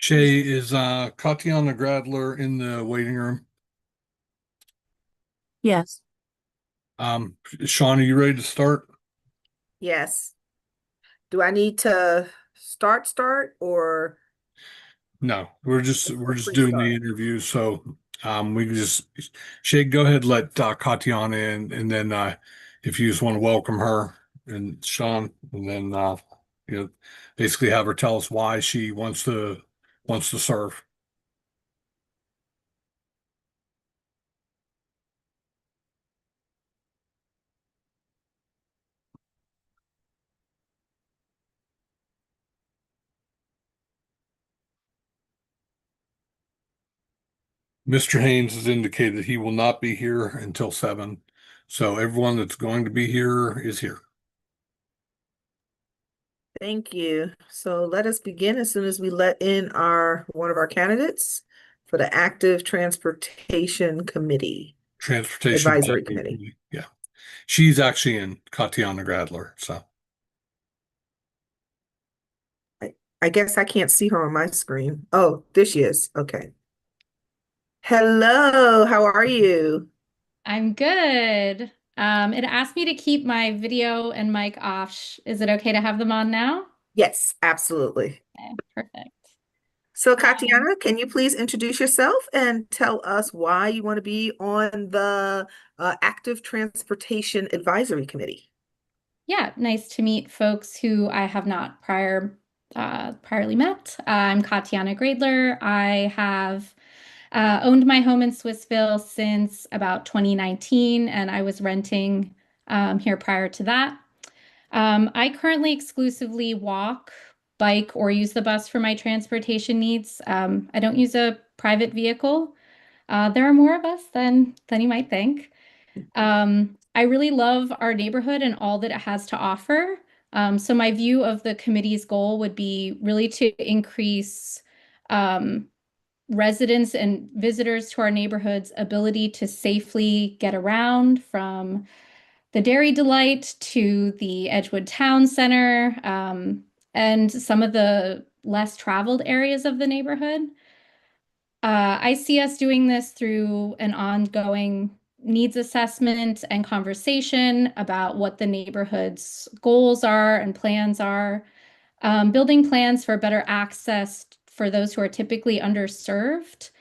Shay, is Katiana Gradler in the waiting room? Yes. Sean, are you ready to start? Yes. Do I need to start or No, we're just doing the pre-start? interview. So we can just Shay, go ahead, let Katiana in, and then if you just want to welcome her and Sean, and then you know, basically have her tell us why she wants to serve. Mr. Haynes has indicated he will not be here until 7. So everyone that's going to be here is here. Thank you. So let us begin as soon as we let in one of our candidates for the Active Transportation Committee, Transportation Advisory Advisory Committee. Committee. Yeah. She's actually in Katiana Gradler. So I guess I can't see her on my screen. Oh, there she is. Okay. Hello, how are you? I'm good. It asked me to keep my video and mic off. Is it okay to have them on now? Yes, absolutely. Okay, perfect. So, Katiana, can you please introduce yourself and tell us why you want to be on the Active Transportation Advisory Committee? Yeah, nice to meet folks who I have not priorly met. I'm Katiana Gradler. I have owned my home in Swissville since about 2019, and I was renting here prior to that. I currently exclusively walk, bike, or use the bus for my transportation needs. I don't use a private vehicle. There are more of us than you might think. I really love our neighborhood and all that it has to offer. So my view of the committee's goal would be really to increase residents and visitors to our neighborhood's ability to safely get around from the Dairy Delight to the Edgewood Town Center, and some of the less traveled areas of the neighborhood. I see us doing this through an ongoing needs assessment and conversation about what the neighborhood's goals are and plans are, building plans for better access for those who are typically underserved,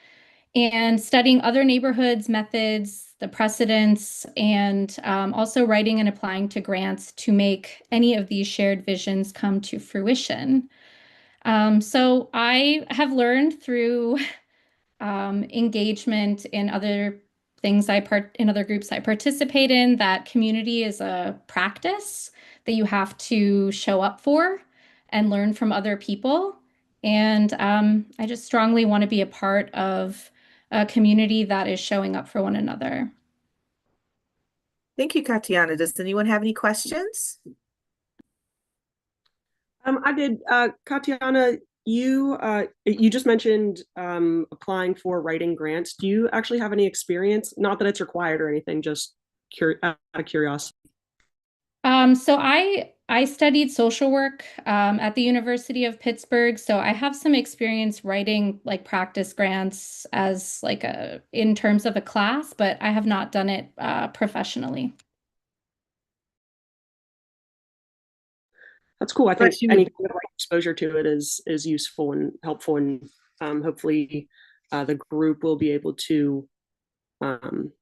and studying other neighborhoods, methods, the precedents, and also writing and applying to grants to make any of these shared visions come to fruition. So I have learned through engagement in other in other groups I participate in that community is a practice that you have to show up for and learn from other people. And I just strongly want to be a part of a community that is showing up for one another. Thank you, Katiana. Does anyone have any questions? I did. Katiana, you just mentioned applying for writing grants. Do you actually have any experience? Not that it's required or anything, just out of curiosity. So I studied social work at the University of Pittsburgh, so I have some experience writing like practice grants as like a in terms of a class, but I have not done it professionally. That's cool. I think But you any would, kind of like exposure to it is useful and helpful, and hopefully the group will be able to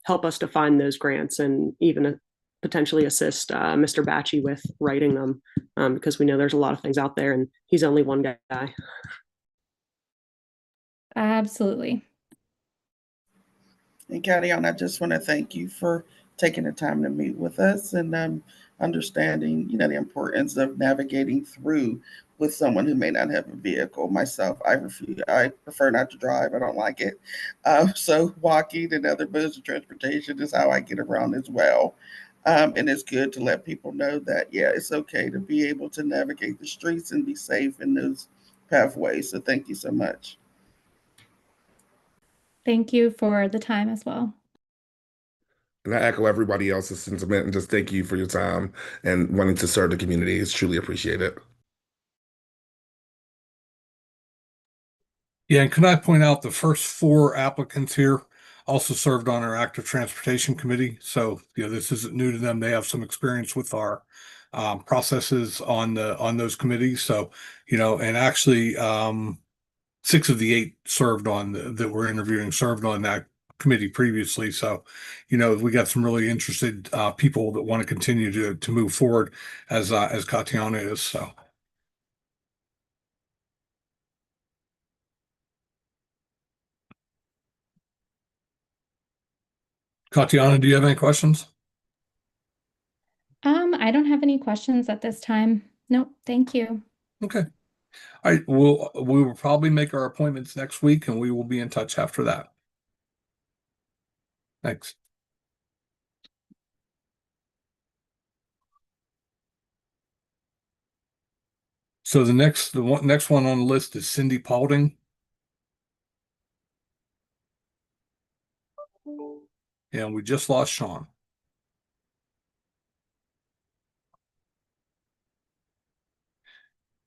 help us to find those grants and even potentially assist Mr. Batchy with writing them, because we know there's a lot of things out there and he's only one guy. Absolutely. And Katiana, I just want to thank you for taking the time to meet with us and understanding, the importance of navigating through with someone who may not have a vehicle. Myself, I prefer not to drive. I don't like it. So walking and other modes of transportation is how I get around as well. And it's good to let people know that, yeah, it's okay to be able to navigate the streets and be safe in those pathways. So thank you so much. Thank you for the time as well. And I echo everybody else's sentiment and just thank you for your time and wanting to serve the community. It's truly appreciated. Yeah, and can I point out the first four applicants here also served on our active transportation committee. So, this isn't new to them. They have some experience with our processes on those committees. So, and actually, six of the eight that we're interviewing served on that committee previously. So, we got some really interested people that want to continue to move forward as Katiana is. So. Katiana, do you have any questions? I don't have any questions at this time. Nope, thank you. Okay. All right. We will probably make our appointments next week and we will be in touch after that. Thanks. So the next one on the list is Cindy Paulding. And we just lost Sean.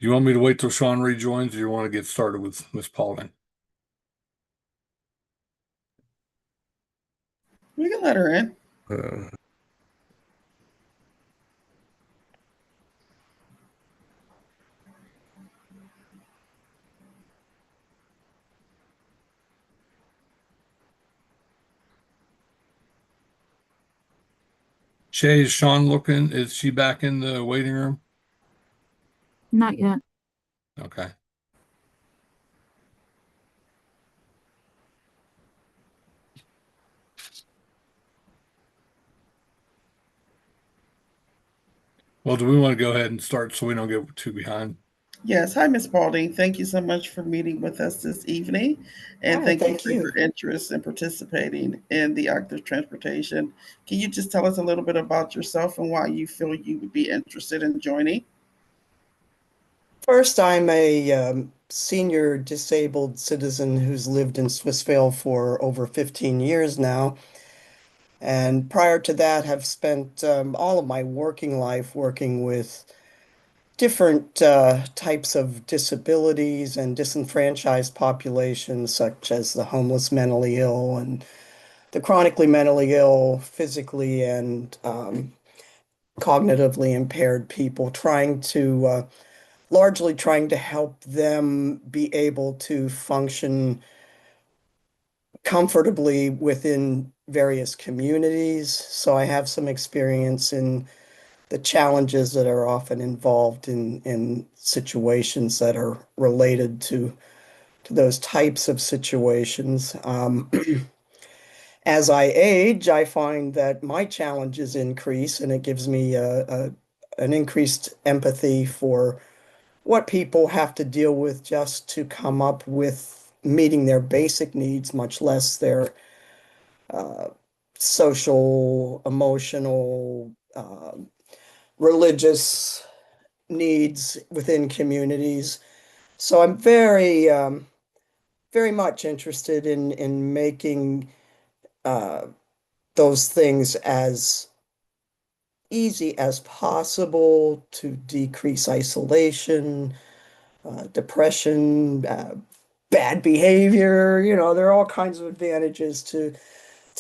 Do you want me to wait till Sean rejoins or do you want to get started with Miss Paulding? We can let her in. Shay, is Sean looking? Is she back in the waiting room? Not yet. Okay. Well, do we want to go ahead and start so we don't get too behind? Yes. Hi, Ms. Paulding. Thank you so much for meeting with us this evening. And Hi, thank you thank for you. your interest in participating in the active transportation. Can you just tell us a little bit about yourself and why you feel you would be interested in joining? First, I'm a senior disabled citizen who's lived in Swissvale for over 15 years now. And prior to that, have spent all of my working life working with different types of disabilities and disenfranchised populations, such as the homeless, mentally ill, and the chronically mentally ill, physically and cognitively impaired people, largely trying to help them be able to function comfortably within various communities. So I have some experience in the challenges that are often involved in situations that are related to those types of situations. As I age, I find that my challenges increase, and it gives me an increased empathy for what people have to deal with just to come up with meeting their basic needs, much less their uh, social, emotional, religious needs within communities. So I'm very much interested in making uh, those things as easy as possible to decrease isolation, depression, bad behavior. There are all kinds of advantages to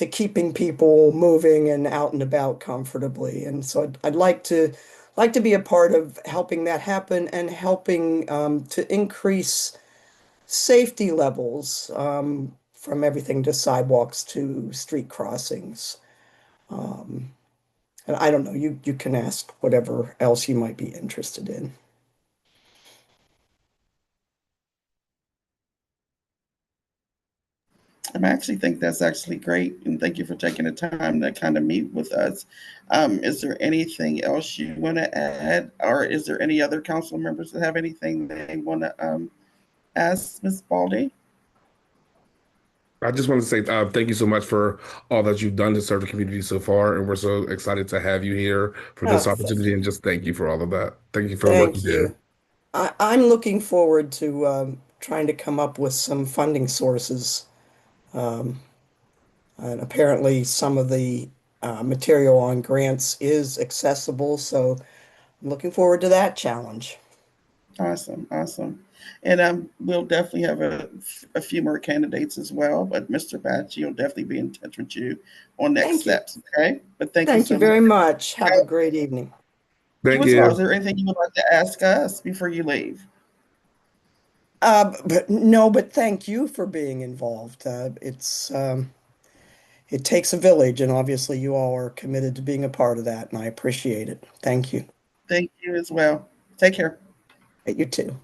keeping people moving and out and about comfortably. And so I'd like to be a part of helping that happen and helping to increase safety levels from everything to sidewalks to street crossings. Um, and I don't know, you can ask whatever else you might be interested in. I actually think that's actually great. And thank you for taking the time to kind of meet with us. Is there anything else you want to add? Or is there any other council members that have anything they want to ask Ms. Baldy? I just want to say thank you so much for all that you've done to serve the community so far, and we're so excited to have you here for Oh, this opportunity. And just thank you for all of that. Thank you for the work you thank did. you. I'm looking forward to trying to come up with some funding sources. Um, and apparently, some of the material on grants is accessible, so I'm looking forward to that challenge. Awesome, awesome. And we'll definitely have a few more candidates as well, but Mr. Batchy will definitely be in touch with you on next Thank you. steps, okay? But thank you Thank so you very much. much. Have a great evening. You Thank as well. you. Is there anything you would like to ask us before you leave? But no, but thank you for being involved. It takes a village, and obviously you all are committed to being a part of that, and I appreciate it. Thank you. Thank you as well. Take care. You too.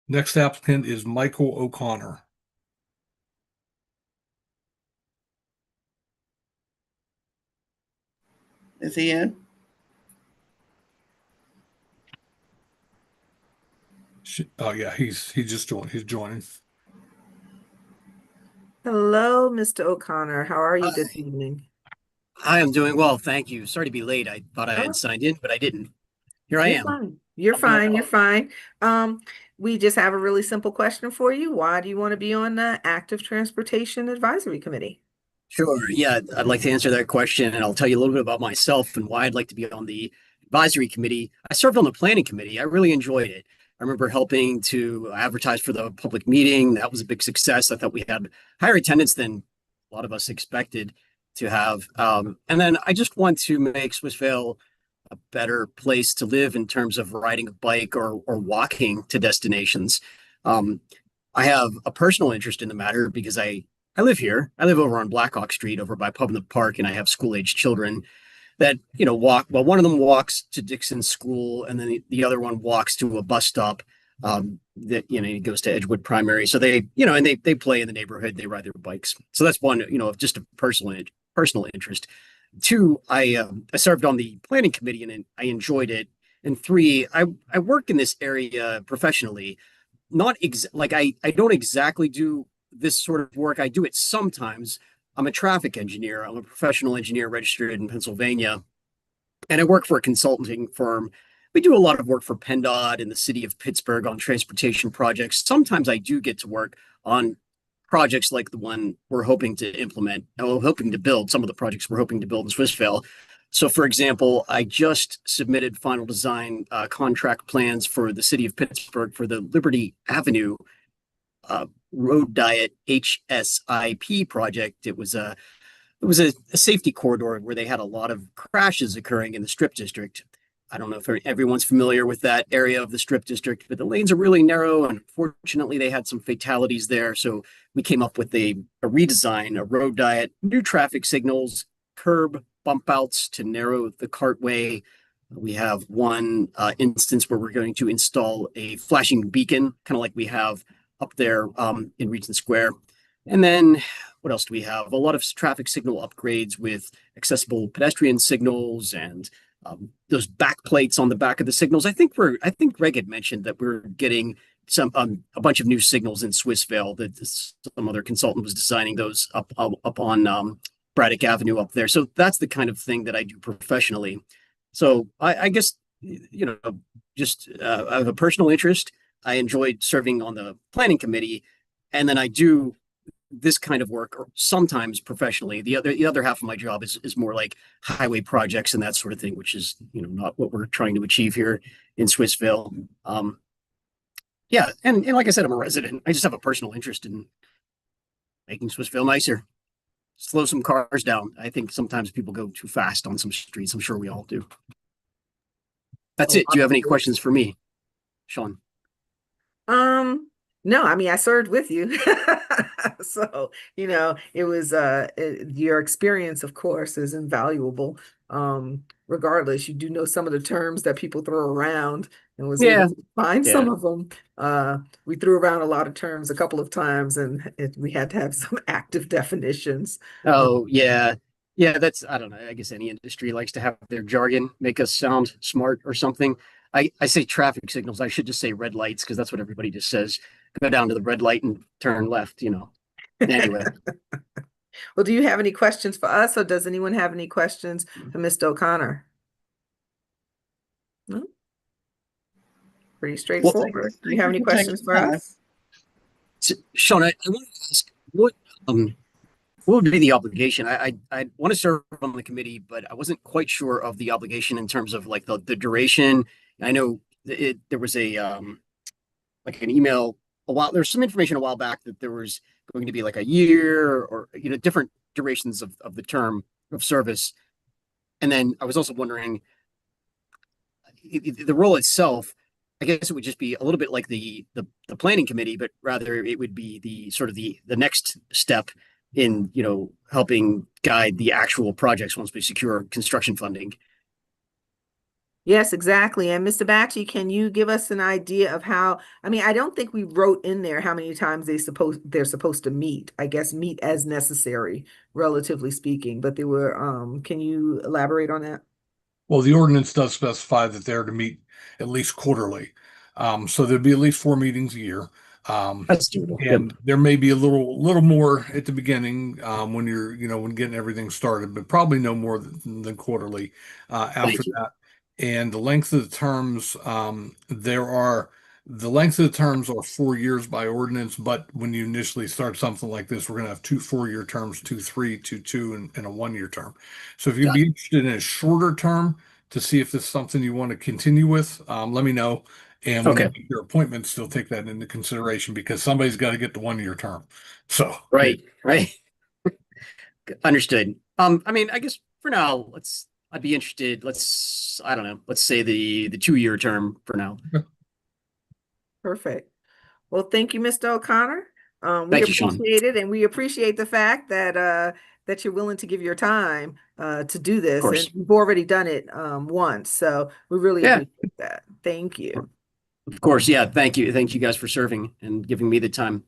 Next applicant is Michael O'Connor. Is he in? Oh yeah, he's joining. Hello, Mr. O'Connor. How are you this evening? I am doing well, thank you. Sorry to be late. I thought I Oh, had signed in, but I didn't. Here I you're am. fine. You're How can I fine. You're help? fine. We just have a really simple question for you. Why do you want to be on the Active Transportation Advisory Committee? Sure. Yeah, I'd like to answer that question, and I'll tell you a little bit about myself and why I'd like to be on the advisory committee. I served on the planning committee. I really enjoyed it. I remember helping to advertise for the public meeting. That was a big success. I thought we had higher attendance than a lot of us expected to have. And then I just want to make Swissvale a better place to live in terms of riding a bike or walking to destinations. Um, I have a personal interest in the matter because I live here. I live over on Blackhawk Street over by Pub in the Park, and I have school-age children that, walk. Well, one of them walks to Dixon School, and then the other one walks to a bus stop that, he goes to Edgewood Primary. So and they play in the neighborhood, they ride their bikes. So that's one, of just a personal interest. Two, I served on the planning committee and I enjoyed it. And three, I work in this area professionally. Not like I don't exactly do this sort of work. I do it sometimes. I'm a traffic engineer. I'm a professional engineer registered in Pennsylvania, and I work for a consulting firm. We do a lot of work for PennDOT and the city of Pittsburgh on transportation projects. Sometimes I do get to work on projects like the one we're hoping to implement, hoping to build, some of the projects we're hoping to build in Swissvale. So, for example, I just submitted final design contract plans for the city of Pittsburgh for the Liberty Avenue Road Diet HSIP project. It was a safety corridor where they had a lot of crashes occurring in the Strip District. I don't know if everyone's familiar with that area of the Strip District, but the lanes are really narrow, and unfortunately, they had some fatalities there. So we came up with a redesign, a road diet, new traffic signals, curb bump outs to narrow the cartway. We have one instance where we're going to install a flashing beacon, kind of like we have up there in Regent Square. And then what else do we have? A lot of traffic signal upgrades with accessible pedestrian signals and those back plates on the back of the signals. I think Greg had mentioned that we're getting a bunch of new signals in Swissvale, that some other consultant was designing those up on Braddock Avenue up there. So that's the kind of thing that I do professionally. So I guess, just I have a personal interest. I enjoyed serving on the planning committee, and then I do this kind of work or sometimes professionally. The other half of my job is more like highway projects and that sort of thing, which is not what we're trying to achieve here in Swissvale. Yeah, and like I said, I'm a resident. I just have a personal interest in making Swissvale nicer. Slow some cars down. I think sometimes people go too fast on some streets. I'm sure we all do. That's it. Do you have any questions for me, Sean? No, I mean, I served with you. So, it was your experience, of course, is invaluable. Regardless, you do know some of the terms that people throw around and was able to find some of them. We threw around a lot of terms a couple of times, and we had to have some active definitions. Oh, yeah. Yeah, I don't know. I guess any industry likes to have their jargon make us sound smart or something. I say traffic signals. I should just say red lights because that's what everybody just says. Go down to the red light and turn left, Anyway. Well, do you have any questions for us, or does anyone have any questions for Mr. O'Connor? No? Pretty straightforward. Do you have any questions for us? So, Sean, I want to ask what what would be the obligation? I want to serve on the committee, but I wasn't quite sure of the obligation in terms of like the duration. I know there was a like an email there's some information a while back that there was going to be like a year or different durations of the term of service. And then I was also wondering the role itself. I guess it would just be a little bit like the planning committee, but rather it would be the sort of the next step in helping guide the actual projects once we secure construction funding. Yes, exactly. And Mr. Bakshi, can you give us an idea of how, I mean, I don't think we wrote in there how many times they're supposed to meet. I guess meet as necessary, relatively speaking, but there were, can you elaborate on that? Well, the ordinance does specify that they're to meet at least quarterly. So there'd be at least 4 meetings a year. That's doable. And there may be a little more at the beginning, when you're, when getting everything started, but probably no more than quarterly, after that. And the length of the terms, the length of the terms are 4 years by ordinance, but when you initially start something like this, we're going to have 2 4-year terms, 2 3, 2 2, and a 1-year term. So if you'd be interested in a shorter term to see if this is something you want to continue with, let me know. And when you make your appointments, still take that into consideration because somebody's got to get the 1-year term. So right. Understood. I mean, I guess for now, I'd be interested. I don't know, let's say the 2-year term for now. Perfect. Well, thank you, Mr. O'Connor. We Thank you, Sean. appreciate it, and we appreciate the fact that that you're willing to give your time to do this. And you've already done it once, so we really appreciate that. Thank you. Of course, yeah. Thank you guys for serving and giving me the time.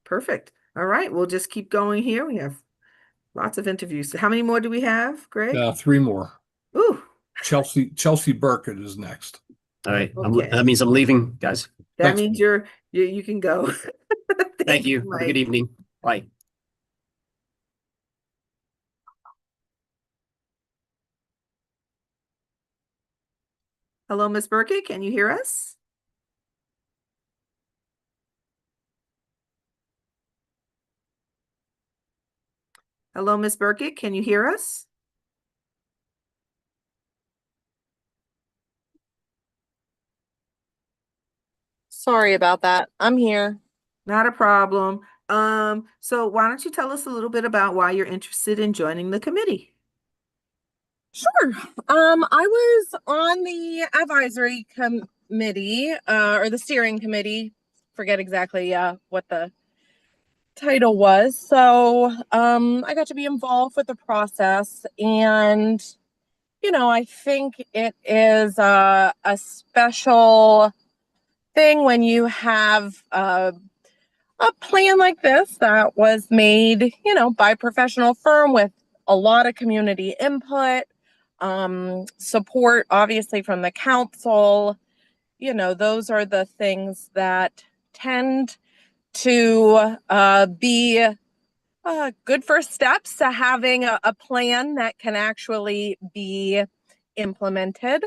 Perfect. All right, we'll just keep going here. We have lots of interviews. How many more do we have, Greg? 3 more. Ooh. Chelsea Burkett is next. All right. Okay. That means I'm leaving, guys. That means you can go. Thank you. Have a good evening. Bye. Hello, Ms. Burkett. Can you hear us? Hello, Ms. Burkett. Can you hear us? Sorry about that. I'm here. Not a problem. So why don't you tell us a little bit about why you're interested in joining the committee? Sure. I was on the advisory committee, or the steering committee. Forget exactly what the title was. So I got to be involved with the process, and I think it is a special thing when you have a plan like this that was made, by a professional firm with a lot of community input, support, obviously, from the council. Those are the things that tend to be good first steps to having a plan that can actually be implemented.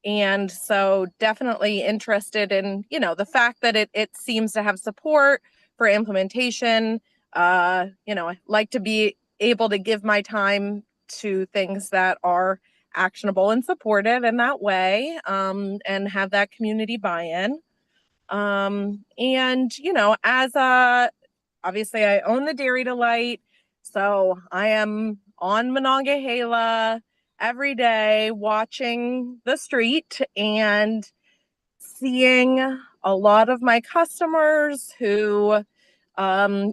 And so definitely interested in, the fact that it seems to have support for implementation. I like to be able to give my time to things that are actionable and supported in that way, and have that community buy-in. And, obviously I own the Dairy Delight, so I am on Monongahela every day watching the street and seeing a lot of my customers who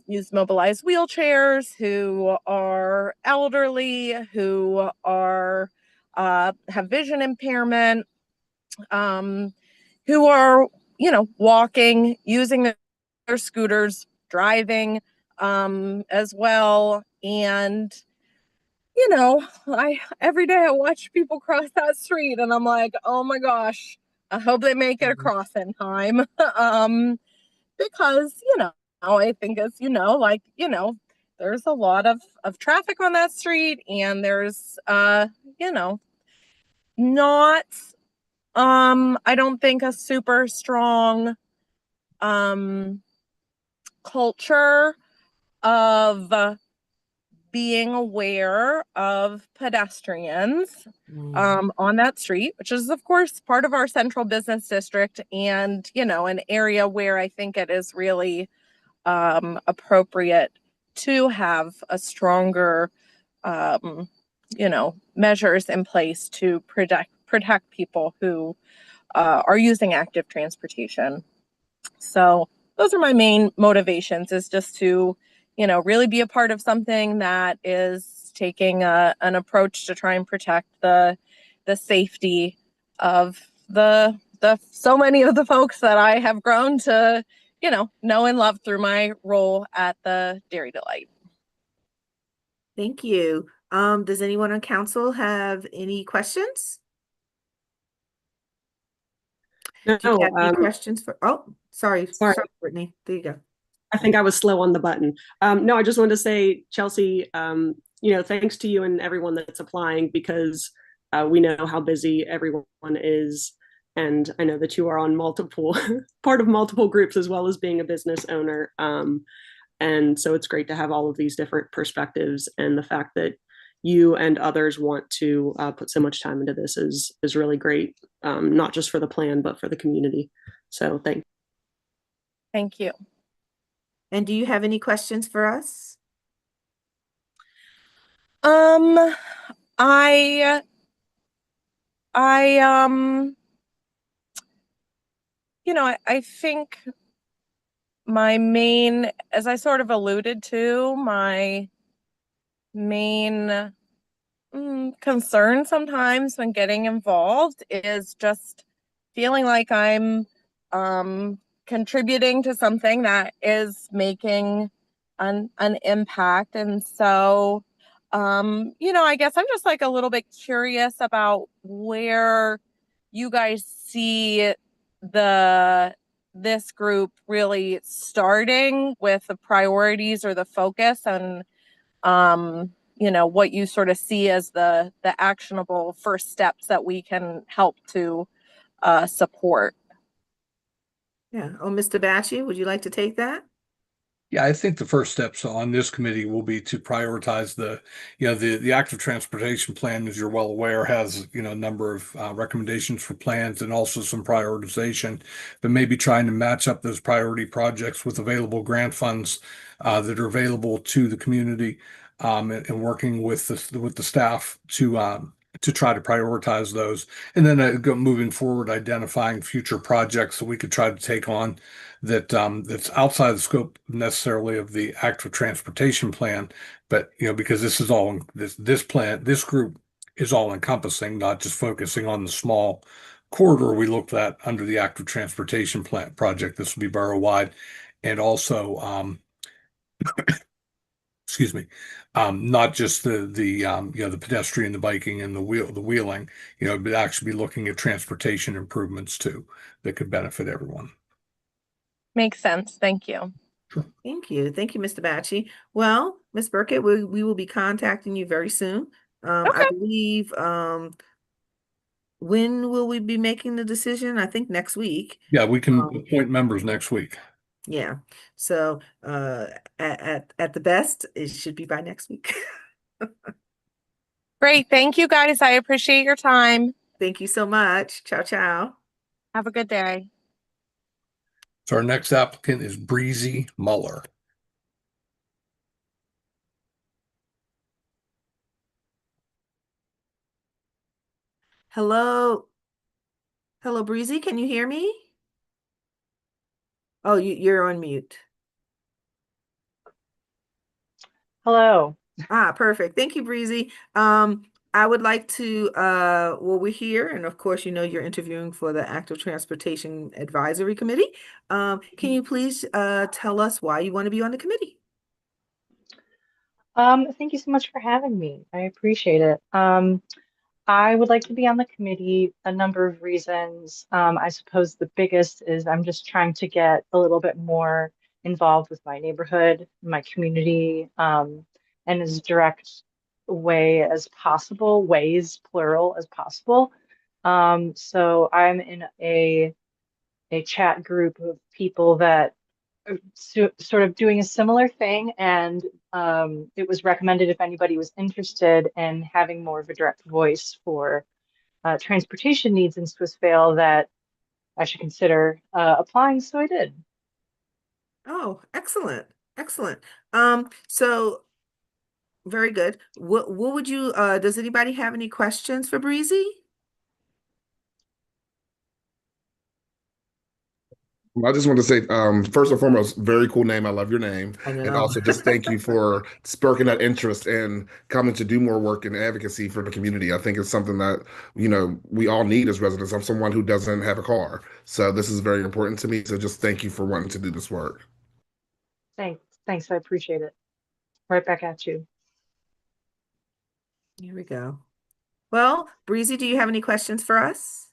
use mobilized wheelchairs, who are elderly, who are have vision impairment, who are walking, using their scooters, driving as well. And every day I watch people cross that street and I'm like, oh my gosh, I hope they make it across in time. Because, I think as there's a lot of traffic on that street, and there's, not, I don't think a super strong, culture of being aware of pedestrians on that street, which is of course part of our central business district, and an area where I think it is really appropriate to have a stronger measures in place to protect people who are using active transportation. So those are my main motivations, is just to really be a part of something that is taking an approach to try and protect the safety of the so many of the folks that I have grown to know and love through my role at the Dairy Delight. Thank you. Does anyone on council have any questions? Do you have any questions for, sorry, Brittany, there you go. I think I was slow on the button. No, I just wanted to say, Chelsea, thanks to you and everyone that's applying, because we know how busy everyone is. And I know that you are on part of multiple groups, as well as being a business owner. And so it's great to have all of these different perspectives, and the fact that you and others want to put so much time into this is really great, not just for the plan, but for the community. So Thank you. And do you have any questions for us? I think my main, as I sort of alluded to, my main concern sometimes when getting involved is just feeling like I'm contributing to something that is making an impact. And so I guess I'm just like a little bit curious about where you guys see this group really starting with the priorities or the focus, and what you sort of see as the actionable first steps that we can help to support. Yeah. Oh, Mr. Batchy, would you like to take that? Yeah, I think the first steps on this committee will be to prioritize the active transportation plan, as you're well aware, has, a number of recommendations for plans and also some prioritization, but maybe trying to match up those priority projects with available grant funds that are available to the community, and working with the staff to try to prioritize those, and then moving forward, identifying future projects that we could try to take on that's outside the scope necessarily of the active transportation plan, but because this is all this group is all encompassing, not just focusing on the small corridor we looked at under the active transportation plan project. This will be borough wide, and also excuse me, not just the pedestrian, the biking, and the wheeling, but actually be looking at transportation improvements too that could benefit everyone. Makes sense. Thank you. Thank you. Thank you, Mr. Batchy. Well, Ms. Burkett, we will be contacting you very soon. Okay. I believe, when will we be making the decision? I think next week. Yeah, we can appoint members next week. Yeah. So at the best, it should be by next week. Great. Thank you, guys. I appreciate your time. Thank you so much. Ciao, ciao. Have a good day. So our next applicant is Breezy Muller. Hello. Hello, Breezy. Can you hear me? Oh, you're on mute. Hello. Perfect. Thank you, Breezy. I would like to, we're here, and of course, you're interviewing for the Active Transportation Advisory Committee. Can you please tell us why you want to be on the committee? Thank you so much for having me. I appreciate it. I would like to be on the committee, a number of reasons. I suppose the biggest is I'm just trying to get a little bit more involved with my neighborhood, my community, and as direct ways plural as possible. So I'm in a chat group of people that sort of doing a similar thing, and it was recommended if anybody was interested in having more of a direct voice for transportation needs in Swissvale that I should consider applying. So I did. Oh, excellent. Excellent. So very good. What would you does anybody have any questions for Breezy? I just want to say, first and foremost, very cool name. I love your name. I And know. also just thank you for sparking that interest and coming to do more work in advocacy for the community. I think it's something that, we all need as residents. I'm someone who doesn't have a car. So this is very important to me. So just thank you for wanting to do this work. Thanks. I appreciate it. Right back at you. Here we go. Well, Breezy, do you have any questions for us?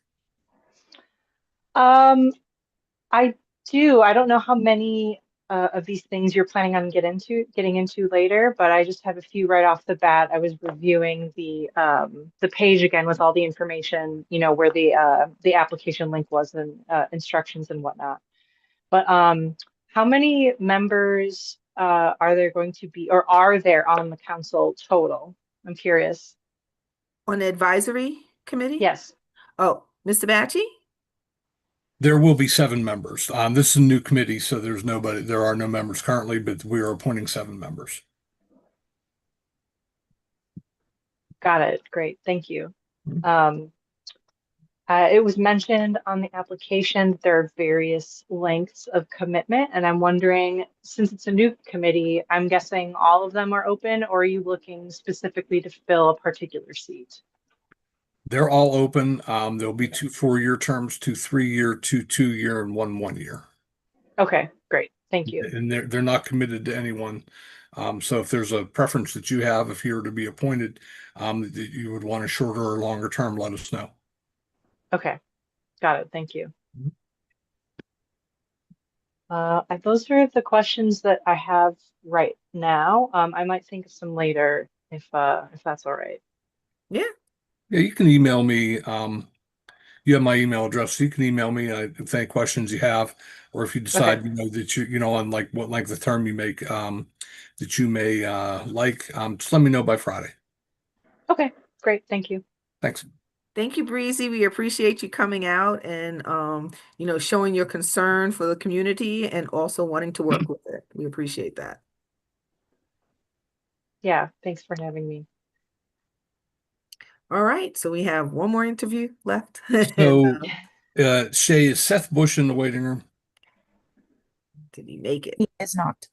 I do. I don't know how many of these things you're planning on getting into later, but I just have a few right off the bat. I was reviewing the page again with all the information, where the application link was and instructions and whatnot. But how many members are there going to be, or are there on the council total? I'm curious. On the advisory committee? Yes. Oh, Mr. Batchy? There will be 7 members. This is a new committee, so there are no members currently, but we are appointing 7 members. Got it. Great. Thank you. It was mentioned on the application that there are various lengths of commitment, and I'm wondering, since it's a new committee, I'm guessing all of them are open, or are you looking specifically to fill a particular seat? They're all open. There'll be 2 4-year terms, 2 3-year, 2 2-year, and 1 1-year. Okay, great. Thank you. And they're not committed to anyone. So if there's a preference that you have, if you were to be appointed, that you would want a shorter or longer term, let us know. Okay, got it. Thank you. Those are the questions that I have right now. I might think of some later if that's all right. Yeah. Yeah, you can email me. You have my email address, so you can email me if any questions you have, or if you decide, Okay. that on like what length of term you make, that you may just let me know by Friday. Okay, great. Thank you. Thanks. Thank you, Breezy. We appreciate you coming out and showing your concern for the community and also wanting to work with it. We appreciate that. Yeah, thanks for having me. All right, so we have one more interview left. So, Shay, is Seth Bush in the waiting room? Did he make it? He is not.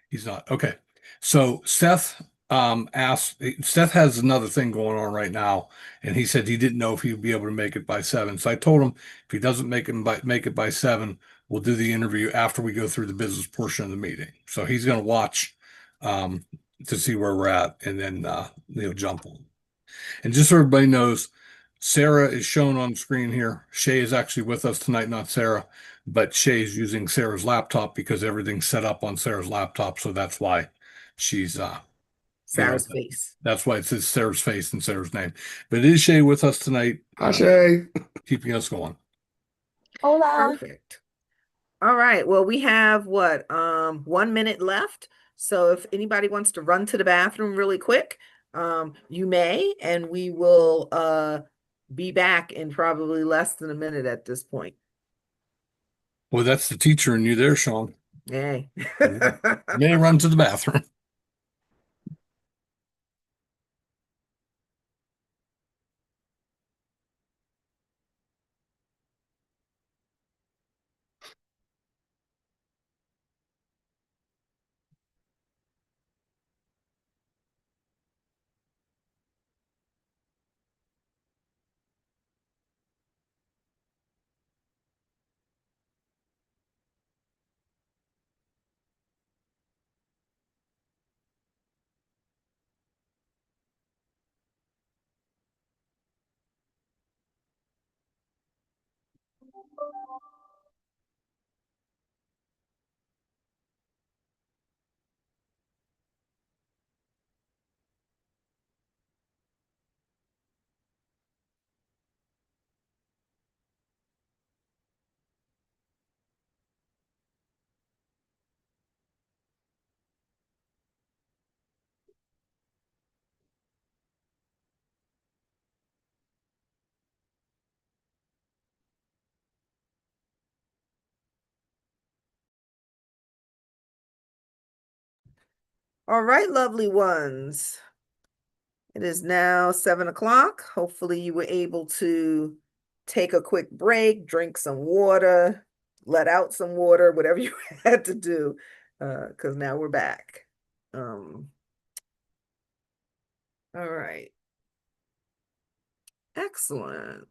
He's not. Okay. So Seth Seth has another thing going on right now, and he said he didn't know if he would be able to make it by 7. So I told him if he doesn't make it by 7, we'll do the interview after we go through the business portion of the meeting. So he's going to watch to see where we're at, and then jump on. And just so everybody knows, Sarah is shown on screen here. Shay is actually with us tonight, not Sarah, but Shay's using Sarah's laptop because everything's set up on Sarah's laptop. So that's why she's Sarah's face. That's why it says Sarah's face and Sarah's name. But it is Shay with us tonight. Hi, Shay. Keeping us going. Hola. Perfect. All right. Well, we have 1 minute left. So if anybody wants to run to the bathroom really quick, you may, and we will be back in probably less than a minute at this point. Well, that's the teacher in you there, Sean. Yay. May run to the bathroom. All right, lovely ones. It is now 7 o'clock. Hopefully you were able to take a quick break, drink some water, let out some water, whatever you had to do, because now we're back. All right. Excellent.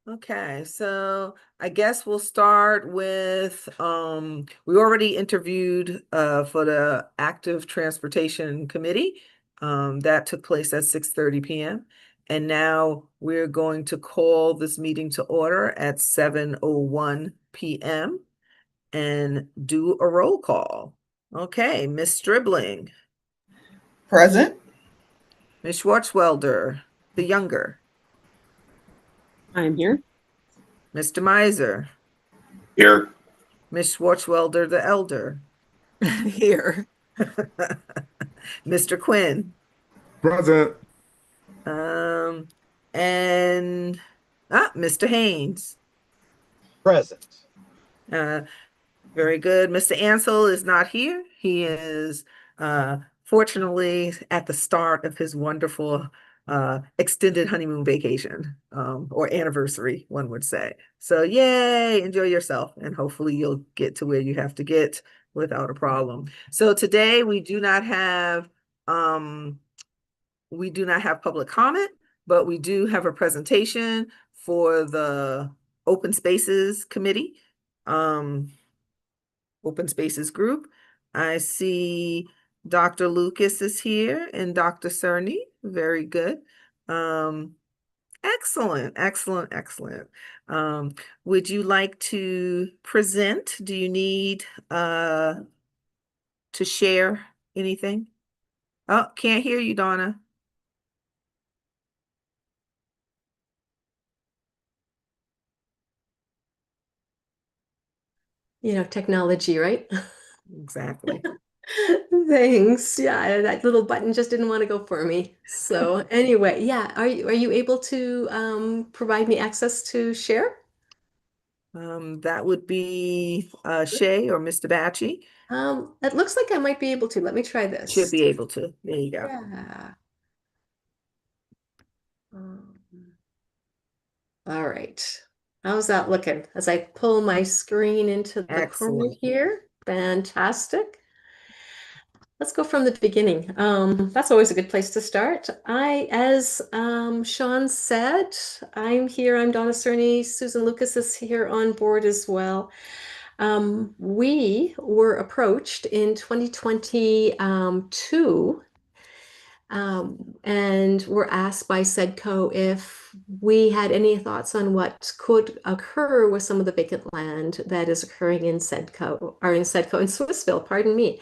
Okay, so I guess we'll start with we already interviewed for the Active Transportation Committee. That took place at 6:30 p.m. And now we're going to call this meeting to order at 7:01 p.m. and do a roll call. Okay, Miss Stribling, Present. Miss Schwartzwelder, the younger, I'm here. Mr. Miser, Here. Miss Schwartzwelder, the elder. Here. Mr. Quinn. Present. And Mr. Haynes. Present. Very good. Mr. Ansel is not here. He is fortunately at the start of his wonderful extended honeymoon vacation, or anniversary, one would say. So yay, enjoy yourself, and hopefully you'll get to where you have to get without a problem. So today we do not have public comment, but we do have a presentation for the Open Spaces Committee, Open Spaces Group. I see Dr. Lucas is here and Dr. Cerny. Very good. Excellent, excellent, excellent. Would you like to present? Do you need to share anything? Oh, can't hear you, Donna. Technology, right? Exactly. Thanks. Yeah, that little button just didn't want to go for me. So anyway, yeah, are you able to provide me access to share? That would be Shay or Mr. Batchy. It looks like I might be able to. Let me try this. Should be able to. There you go. Yeah. All right. How's that looking as I pull my screen into the corner Excellent. here? Fantastic. Let's go from the beginning. That's always a good place to start. As Sean said, I'm here. I'm Donna Cerny. Susan Lucas is here on board as well. We were approached in 2022 and were asked by SEDCO if we had any thoughts on what could occur with some of the vacant land that is occurring in SEDCO, in Swissville, pardon me.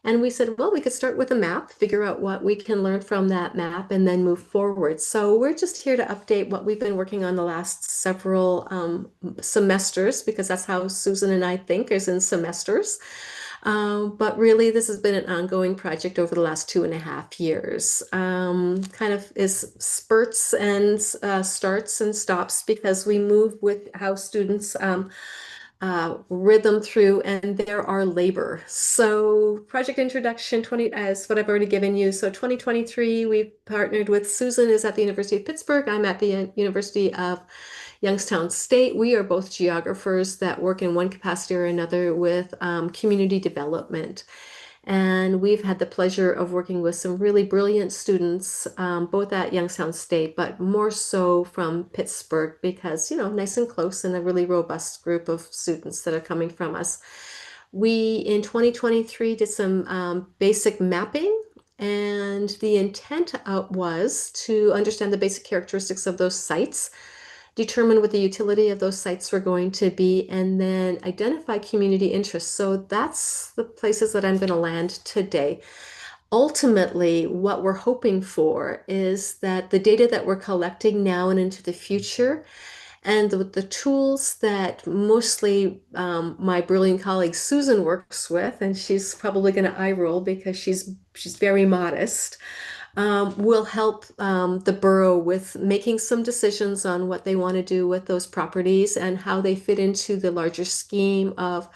And we said, well, we could start with a map, figure out what we can learn from that map, and then move forward. So we're just here to update what we've been working on the last several semesters, because that's how Susan and I think, is in semesters. But really, this has been an ongoing project over the last 2.5 years. Kind of is spurts and starts and stops, because we move with how students rhythm through, and there are labor. So project introduction 20 as what I've already given you. So 2023, we partnered with Susan is at the University of Pittsburgh. I'm at the University of Youngstown State. We are both geographers that work in one capacity or another with community development. And we've had the pleasure of working with some really brilliant students, both at Youngstown State, but more so from Pittsburgh, because, nice and close, and a really robust group of students that are coming from us. We, in 2023, did some basic mapping, and the intent was to understand the basic characteristics of those sites, determine what the utility of those sites were going to be, and then identify community interests. So that's the places that I'm going to land today. Ultimately, what we're hoping for is that the data that we're collecting now and into the future, and the tools that mostly my brilliant colleague Susan works with, and she's probably going to eye roll because she's very modest, will help the borough with making some decisions on what they want to do with those properties and how they fit into the larger scheme of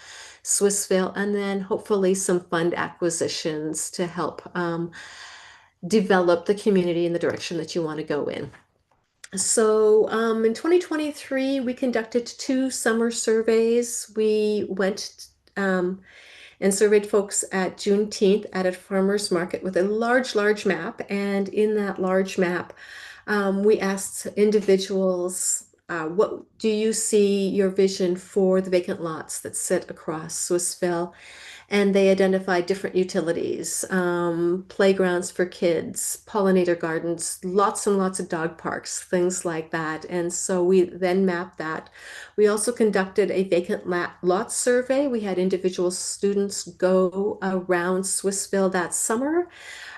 Swissvale, and then hopefully some fund acquisitions to help develop the community in the direction that you want to go in. So in 2023, we conducted 2 summer surveys. We went and surveyed folks at Juneteenth at a farmer's market with a large map. And in that large map, we asked individuals, what do you see your vision for the vacant lots that sit across Swissvale? And they identified different utilities, playgrounds for kids, pollinator gardens, lots and lots of dog parks, things like that. And so we then mapped that. We also conducted a vacant lot survey. We had individual students go around Swissvale that summer,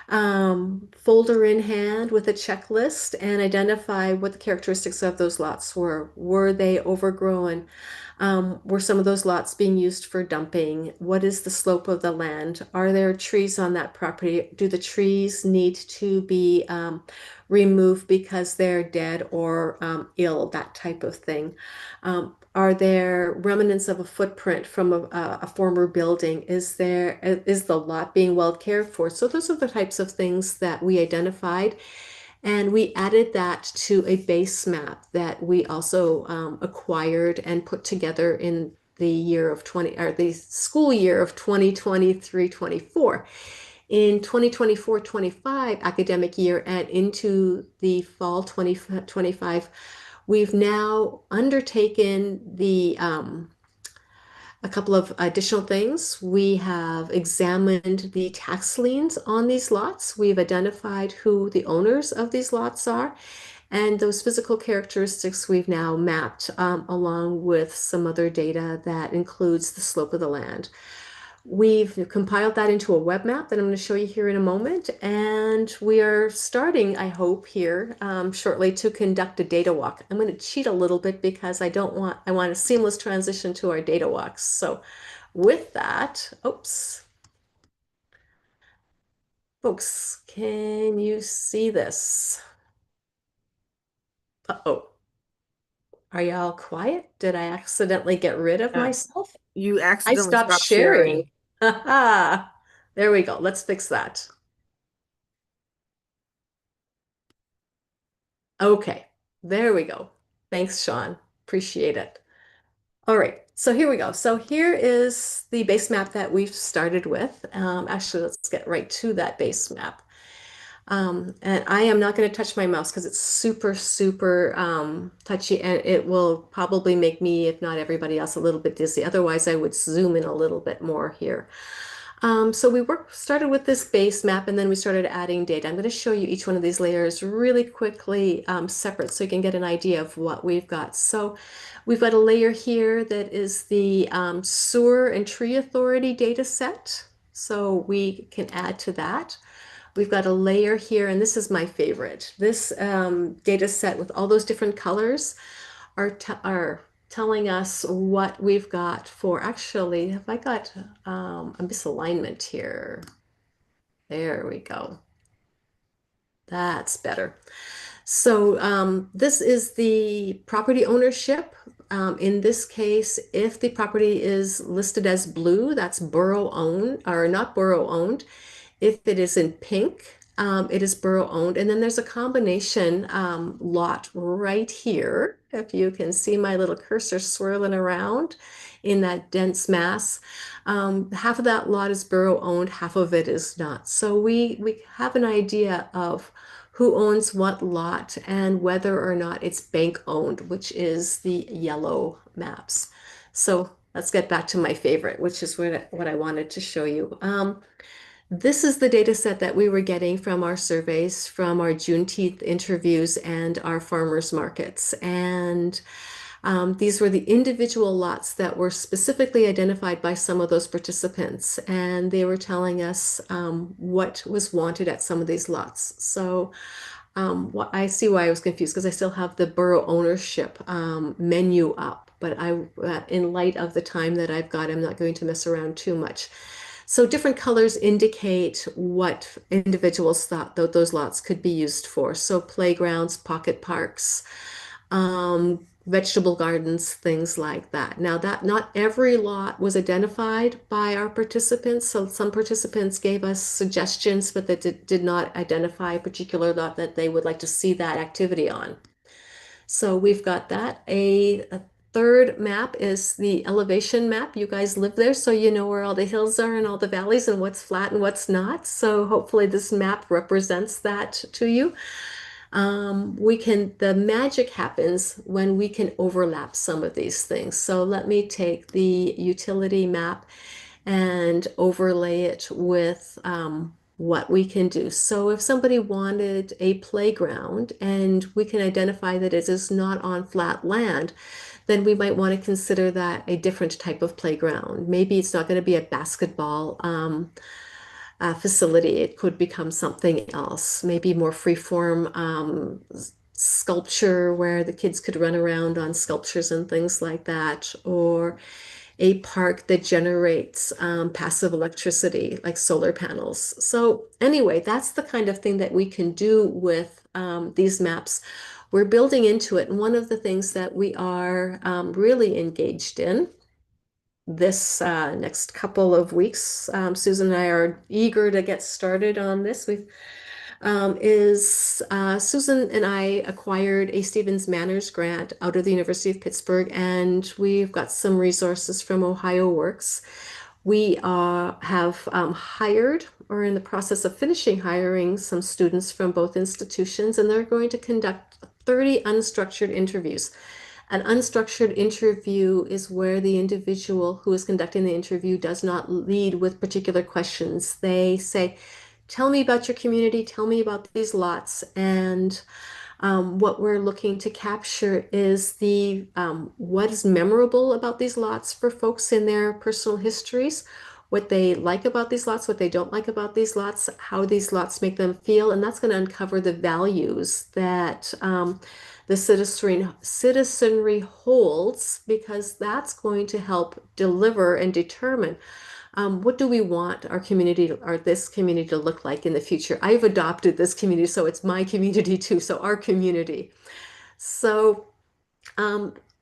folder in hand with a checklist, and identify what the characteristics of those lots were. Were they overgrown? Were some of those lots being used for dumping? What is the slope of the land? Are there trees on that property? Do the trees need to be removed because they're dead or ill, that type of thing? Are there remnants of a footprint from a former building? Is the lot being well cared for? So those are the types of things that we identified. And we added that to a base map that we also acquired and put together in the school year of 2023-24. In 2024-25 academic year and into the fall 2025, we've now undertaken a couple of additional things. We have examined the tax liens on these lots. We've identified who the owners of these lots are, and those physical characteristics we've now mapped along with some other data that includes the slope of the land. We've compiled that into a web map that I'm going to show you here in a moment, and we are starting, I hope, here shortly to conduct a data walk. I'm going to cheat a little bit because I want a seamless transition to our data walks. So with that, oops. Folks, can you see this? Uh-oh. Are y'all quiet? Did I accidentally get rid of myself? You I accidentally stopped stopped sharing. There we go. Let's fix that. Okay, there we go. Thanks, Sean. Appreciate it. All right, so here we go. So here is the base map that we've started with. Actually, let's get right to that base map. And I am not going to touch my mouse because it's super touchy, and it will probably make me, if not everybody else, a little bit dizzy. Otherwise, I would zoom in a little bit more here. So we started with this base map, and then we started adding data. I'm going to show you each one of these layers really quickly separate so you can get an idea of what we've got. So we've got a layer here that is the Sewer and Tree Authority data set. So we can add to that. We've got a layer here, and this is my favorite. This data set with all those different colors are telling us what we've got for, actually, have I got a misalignment here? There we go. That's better. So this is the property ownership. In this case, if the property is listed as blue, that's borough owned, or not borough owned. If it is in pink, it is borough owned. And then there's a combination lot right here. If you can see my little cursor swirling around in that dense mass, half of that lot is borough owned, half of it is not. So we have an idea of who owns what lot and whether or not it's bank owned, which is the yellow maps. So let's get back to my favorite, which is what I wanted to show you. This is the data set that we were getting from our surveys, from our Juneteenth interviews and our farmers markets. And these were the individual lots that were specifically identified by some of those participants. And they were telling us what was wanted at some of these lots. So I see why I was confused, because I still have the borough ownership menu up. But in light of the time that I've got, I'm not going to mess around too much. So different colors indicate what individuals thought those lots could be used for. So playgrounds, pocket parks, vegetable gardens, things like that. Now that not every lot was identified by our participants, so some participants gave us suggestions, but they did not identify a particular lot that they would like to see that activity on. So we've got that. A third map is the elevation map. You guys live there, so you know where all the hills are and all the valleys and what's flat and what's not. So hopefully this map represents that to you. The magic happens when we can overlap some of these things. So let me take the utility map and overlay it with what we can do. So if somebody wanted a playground and we can identify that it is not on flat land, then we might want to consider that a different type of playground. Maybe it's not going to be a basketball facility. It could become something else, maybe more freeform sculpture where the kids could run around on sculptures and things like that, or a park that generates passive electricity like solar panels. So anyway, that's the kind of thing that we can do with these maps. We're building into it. And one of the things that we are really engaged in this next couple of weeks, Susan and I are eager to get started on this. Susan and I acquired a Stevens Manners grant out of the University of Pittsburgh, and we've got some resources from Ohio Works. We have hired, or in the process of finishing hiring, some students from both institutions, and they're going to conduct 30 unstructured interviews. An unstructured interview is where the individual who is conducting the interview does not lead with particular questions. They say, tell me about your community, tell me about these lots. And what we're looking to capture is what is memorable about these lots for folks in their personal histories, what they like about these lots, what they don't like about these lots, how these lots make them feel. And that's going to uncover the values that the citizenry holds, because that's going to help deliver and determine what do we want our community or this community to look like in the future. I've adopted this community, so it's my community too, so our community. So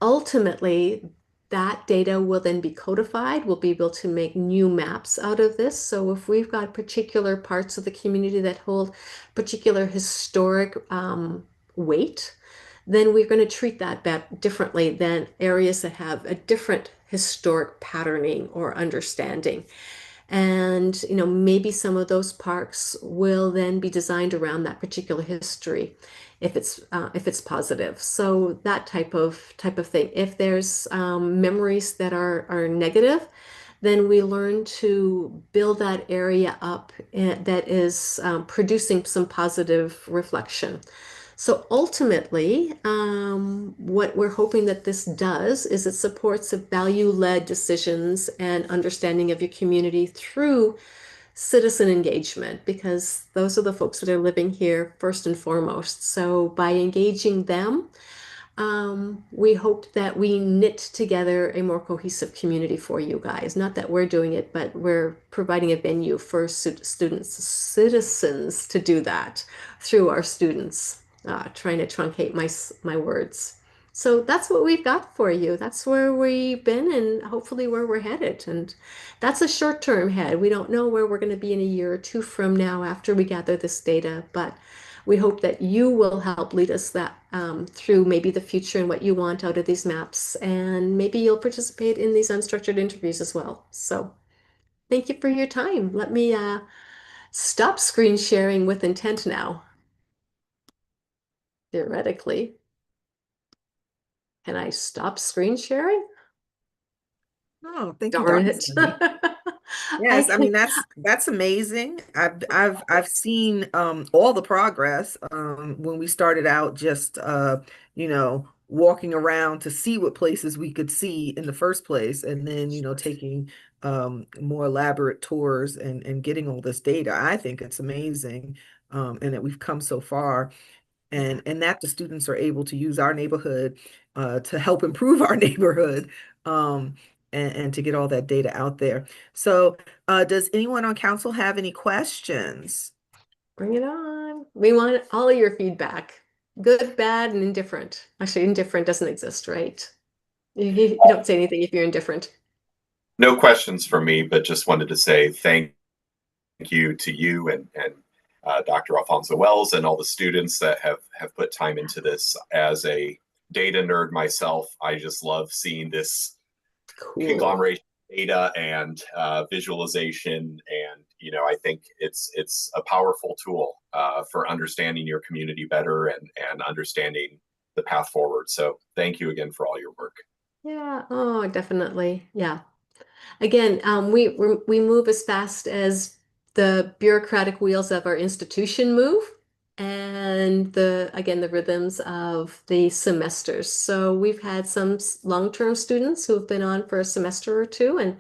ultimately, that data will then be codified. We'll be able to make new maps out of this. So if we've got particular parts of the community that hold particular historic weight, then we're going to treat that differently than areas that have a different historic patterning or understanding. And maybe some of those parks will then be designed around that particular history, if it's positive. So that type of thing. If there's memories that are negative, then we learn to build that area up that is producing some positive reflection. So ultimately, what we're hoping that this does is it supports value-led decisions and understanding of your community through citizen engagement, because those are the folks that are living here first and foremost. So by engaging them, we hope that we knit together a more cohesive community for you guys. Not that we're doing it, but we're providing a venue for citizens to do that through our students. Trying to truncate my words. So that's what we've got for you. That's where we've been and hopefully where we're headed. And that's a short-term head. We don't know where we're going to be in a year or two from now after we gather this data, but we hope that you will help lead us through maybe the future and what you want out of these maps. And maybe you'll participate in these unstructured interviews as well. So thank you for your time. Let me stop screen sharing with intent now. Theoretically. Can I stop screen sharing? Oh, thank you, Darn Dr. it. Sunny. Yes, I mean that's amazing. I've seen all the progress when we started out just walking around to see what places we could see in the first place, and then taking more elaborate tours and getting all this data. I think it's amazing, and that we've come so far. And that the students are able to use our neighborhood to help improve our neighborhood, and to get all that data out there. So does anyone on council have any questions? Bring it on. We want all of your feedback. good, bad, and indifferent. Actually, indifferent doesn't exist, right? You don't say anything if you're indifferent. No questions from me, but just wanted to say thank you to you and Dr. Alfonso Wells and all the students that have put time into this. As a data nerd myself, I just love seeing this conglomeration of data and visualization, and I think it's a powerful tool for understanding your community better and understanding the path forward. So thank you again for all your work. Yeah, oh, definitely. Yeah. Again, we move as fast as the bureaucratic wheels of our institution move, and the rhythms of the semesters. So we've had some long-term students who've been on for a semester or two, and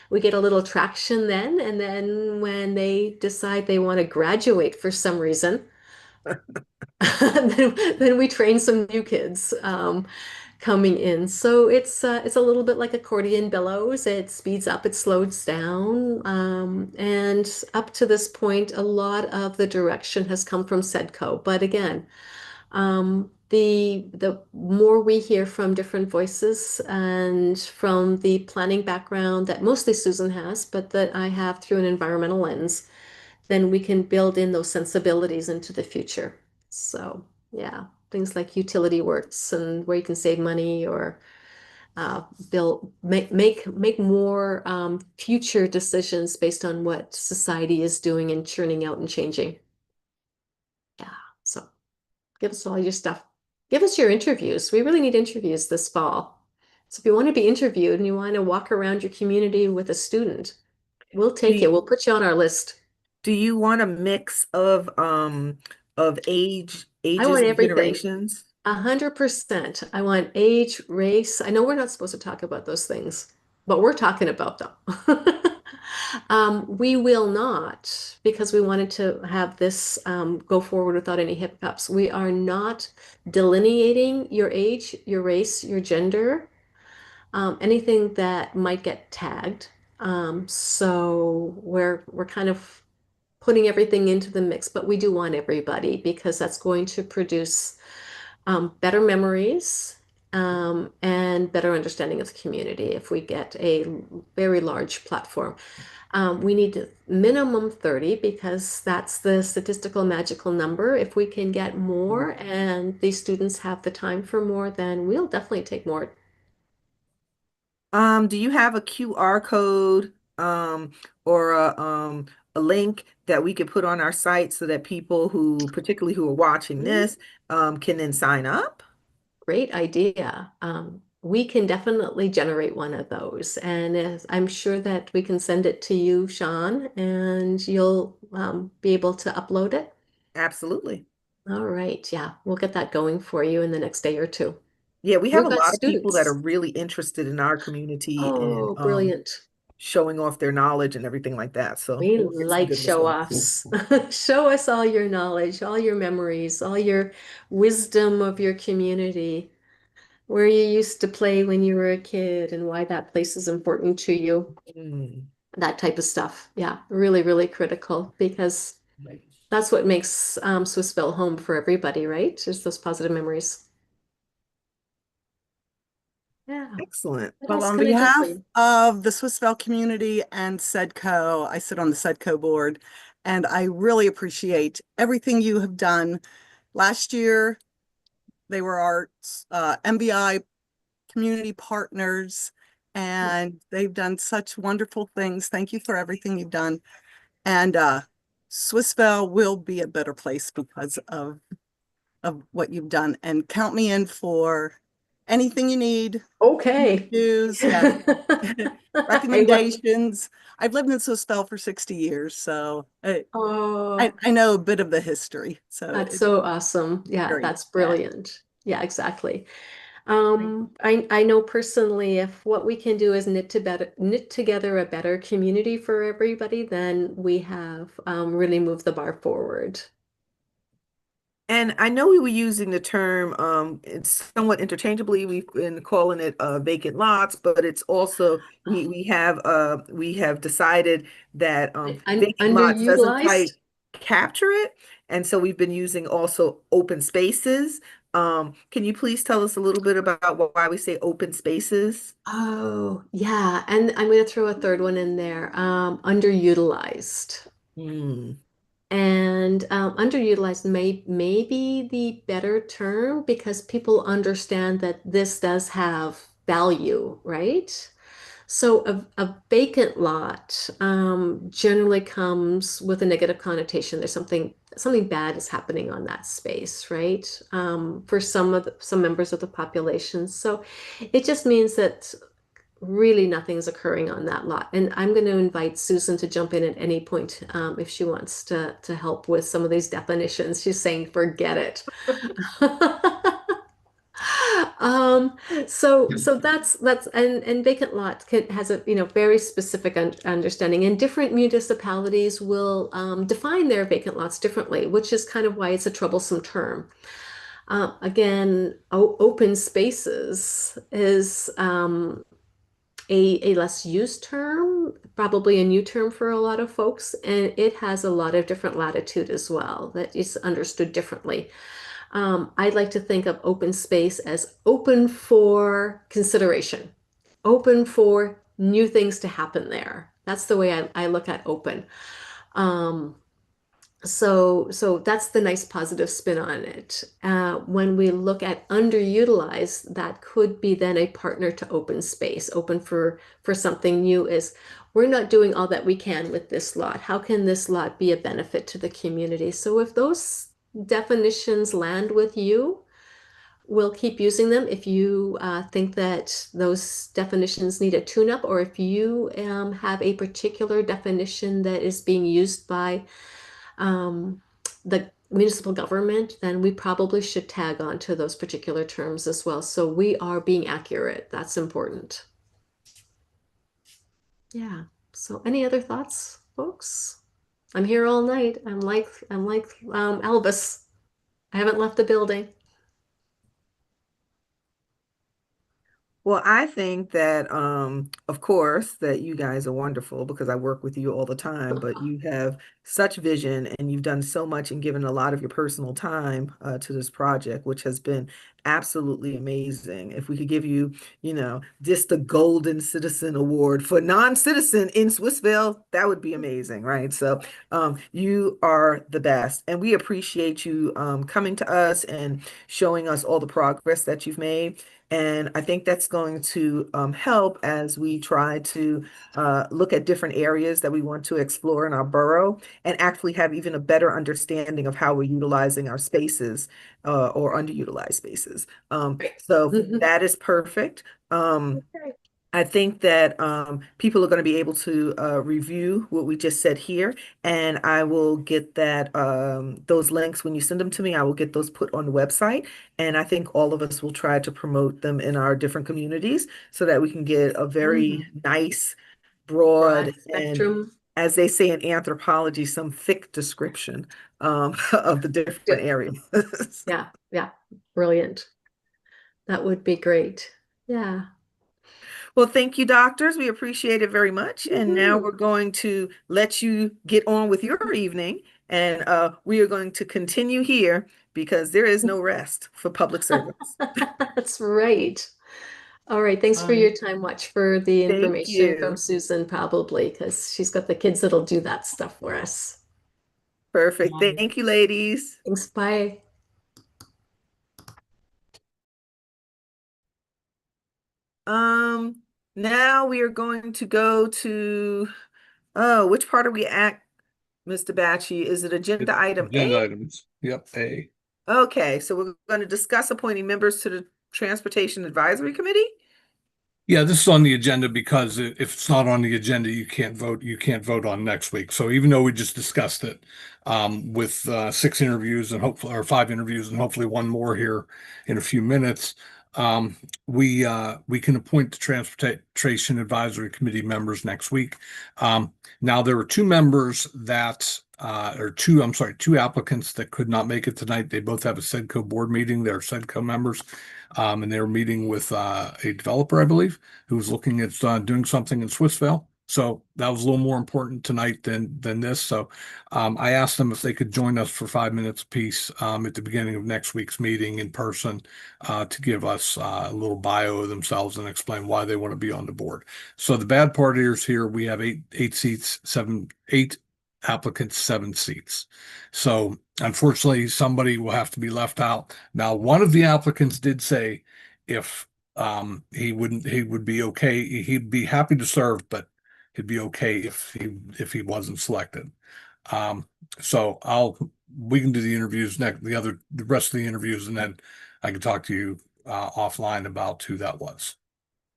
we get a little traction then. And then when they decide they want to graduate for some reason, then we train some new kids coming in. So it's a little bit like accordion bellows. It speeds up, it slows down, and up to this point, a lot of the direction has come from SEDCO. But again, the more we hear from different voices and from the planning background that mostly Susan has, but that I have through an environmental lens, then we can build in those sensibilities into the future. So yeah, things like utility works and where you can save money or make more future decisions based on what society is doing and churning out and changing. Yeah, so give us all your stuff. Give us your interviews. We really need interviews this fall. So if you want to be interviewed and you want to walk around your community with a student, we'll take you. We'll put you on our list. Do you want a mix of ages I want and everything. generations? 100%. I want age, race. I know we're not supposed to talk about those things, but we're talking about them. We will not, because we wanted to have this go forward without any hiccups. We are not delineating your age, your race, your gender, anything that might get tagged. So we're kind of putting everything into the mix, but we do want everybody because that's going to produce better memories and better understanding of the community if we get a very large platform. We need minimum 30 because that's the statistical magical number. If we can get more and these students have the time for more, then we'll definitely take more. Do you have a QR code or a link that we could put on our site so that people particularly who are watching this, can then sign up? Great idea. We can definitely generate one of those, and I'm sure that we can send it to you, Sean, and you'll be able to upload it. Absolutely. All right. Yeah, we'll get that going for you in the next day or two. Yeah, we have We've a got lot of people that are students. really interested in our community Oh, and brilliant. showing off their knowledge and everything like that. So We we'll get some like good show-offs. responses. Show us all your knowledge, all your memories, all your wisdom of your community, where you used to play when you were a kid and why that place is important to you. That type of stuff. Yeah, really, really critical because that's what makes Swissville home for everybody, right? Is those positive memories. Yeah. Excellent. What Well, else on can I do for behalf you? of the Swissvale community and SEDCO, I sit on the SEDCO board, and I really appreciate everything you have done. Last year, they were our MBI community partners, and they've done such wonderful things. Thank you for everything you've done. And Swissvale will be a better place because of what you've done. And count me in for anything you need. Okay. News, yeah. Recommendations. I've lived in Swissvale for 60 years, so I know a bit of the history. So That's so awesome. Yeah, great. that's brilliant. Yeah, exactly. I know personally if what we can do is knit together a better community for everybody, then we have really moved the bar forward. And I know we were using the term, it's somewhat interchangeably. We've been calling it vacant lots, but it's also we have decided that vacant lots doesn't Underutilized? capture it. And so we've been using also open spaces. Can you please tell us a little bit about why we say open spaces? Oh, yeah. And I'm going to throw a third one in there. Underutilized. Hmm. And underutilized may be the better term because people understand that this does have value, right? So a vacant lot generally comes with a negative connotation. There's something bad is happening on that space, right? For some members of the population. So it just means that really nothing's occurring on that lot. And I'm going to invite Susan to jump in at any point if she wants to help with some of these definitions. She's saying, forget it. So that's and vacant lot has a very specific understanding, and different municipalities will define their vacant lots differently, which is kind of why it's a troublesome term. Again, open spaces is a less used term, probably a new term for a lot of folks, and it has a lot of different latitude as well that is understood differently. I'd like to think of open space as open for consideration, open for new things to happen there. That's the way I look at open. So that's the nice positive spin on it. When we look at underutilized, that could be then a partner to open space, open for something new is we're not doing all that we can with this lot. How can this lot be a benefit to the community? So if those definitions land with you, we'll keep using them. If you think that those definitions need a tune-up, or if you have a particular definition that is being used by the municipal government, then we probably should tag on to those particular terms as well. So we are being accurate. That's important. Yeah. So any other thoughts, folks? I'm here all night. I'm like Elvis. I haven't left the building. Well, I think that, of course, that you guys are wonderful because I work with you all the time, but you have such vision and you've done so much and given a lot of your personal time to this project, which has been absolutely amazing. If we could give you, just the Golden Citizen Award for non-citizen in Swissvale, that would be amazing, right? So you are the best. And we appreciate you coming to us and showing us all the progress that you've made. And I think that's going to help as we try to look at different areas that we want to explore in our borough and actually have even a better understanding of how we're utilizing our spaces or underutilized spaces. So that is perfect. I think that people are going to be able to review what we just said here, and I will get that those links when you send them to me. I will get those put on the website, and I think all of us will try to promote them in our different communities so that we can get a very nice, broad, spectrum. And as they say in anthropology, some thick description of the different areas. Yeah, brilliant. That would be great. Yeah. Well, thank you, doctors. We appreciate it very much. And now we're going to let you get on with your evening. And we are going to continue here because there is no rest for public servants. That's right. All right. Thanks for your time. Watch for the information from Susan, probably, because she's got the kids that'll do that stuff for us. Perfect. Thank you, ladies. Thanks. Bye. Now we are going to go to, which part are we at, Mr. Batchy? Is it agenda item Agenda A? items. Yep, A. Okay, so we're going to discuss appointing members to the Transportation Advisory Committee. Yeah, this is on the agenda because if it's not on the agenda, you can't vote. You can't vote on next week. So even though we just discussed it with 6 interviews and hopefully, or 5 interviews and hopefully one more here in a few minutes, we can appoint the Transportation Advisory Committee members next week. Now there were 2 members that two applicants that could not make it tonight. They both have a SEDCO board meeting. They're SEDCO members. And they were meeting with a developer, I believe, who was looking at doing something in Swissvale. So that was a little more important tonight than this. So I asked them if they could join us for 5 minutes apiece at the beginning of next week's meeting in person to give us a little bio of themselves and explain why they want to be on the board. So the bad part is here we have eight seats, eight applicants, 7 seats. So unfortunately, somebody will have to be left out. Now, one of the applicants did say if he would be okay, he'd be happy to serve, but he'd be okay if he wasn't selected. So we can do the interviews the rest of the interviews, and then I can talk to you offline about who that was.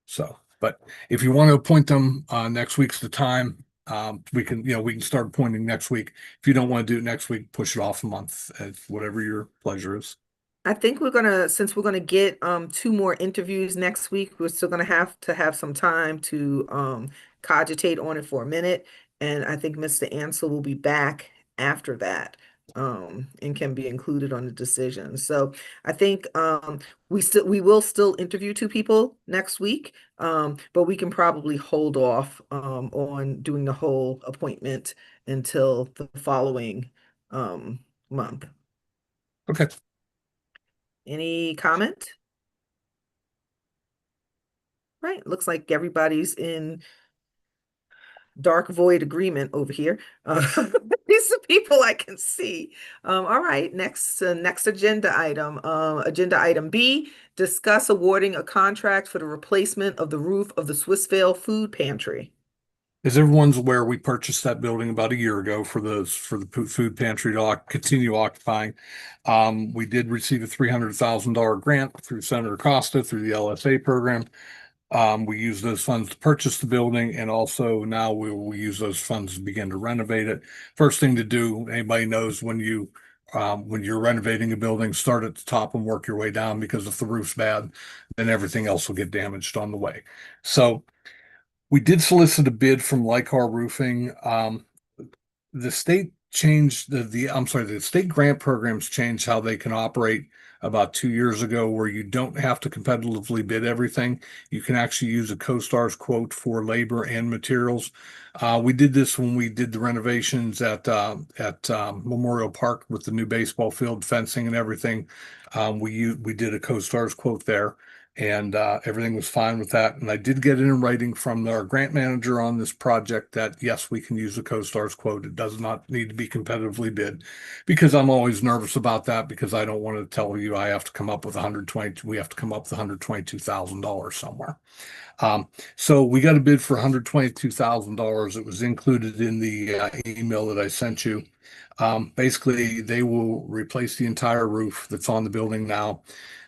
So, but if you want to appoint them next week's the time. We can start appointing next week. If you don't want to do it next week, push it off a month, whatever your pleasure is. I think since we're gonna get 2 more interviews next week, we're still gonna have to have some time to cogitate on it for a minute. And I think Mr. Ansel will be back after that and can be included on the decision. So I think we will still interview 2 people next week, but we can probably hold off on doing the whole appointment until the following month. Okay. Any comment? Right, looks like everybody's in dark void agreement over here. These are people I can see. All right, next agenda item. Agenda item B, discuss awarding a contract for the replacement of the roof of the Swissvale Food Pantry. As everyone's aware, we purchased that building about a year ago for the food pantry to continue occupying. We did receive a $300,000 grant through Senator Costa through the LSA program. We use those funds to purchase the building, and also now we will use those funds to begin to renovate it. First thing to do, anybody knows when you're renovating a building, start at the top and work your way down, because if the roof's bad, then everything else will get damaged on the way. So we did solicit a bid from Lycar Roofing. The state changed the state grant programs changed how they can operate about 2 years ago, where you don't have to competitively bid everything. You can actually use a CoStar's quote for labor and materials. We did this when we did the renovations at Memorial Park with the new baseball field, fencing and everything. We did a CoStar's quote there, and everything was fine with that. And I did get it in writing from our grant manager on this project that yes, we can use the CoStar's quote. It does not need to be competitively bid, because I'm always nervous about that, because I don't want to tell you I have to come up with we have to come up with $122,000 somewhere. So we got a bid for $122,000. It was included in the email that I sent you. Basically, they will replace the entire roof that's on the building now.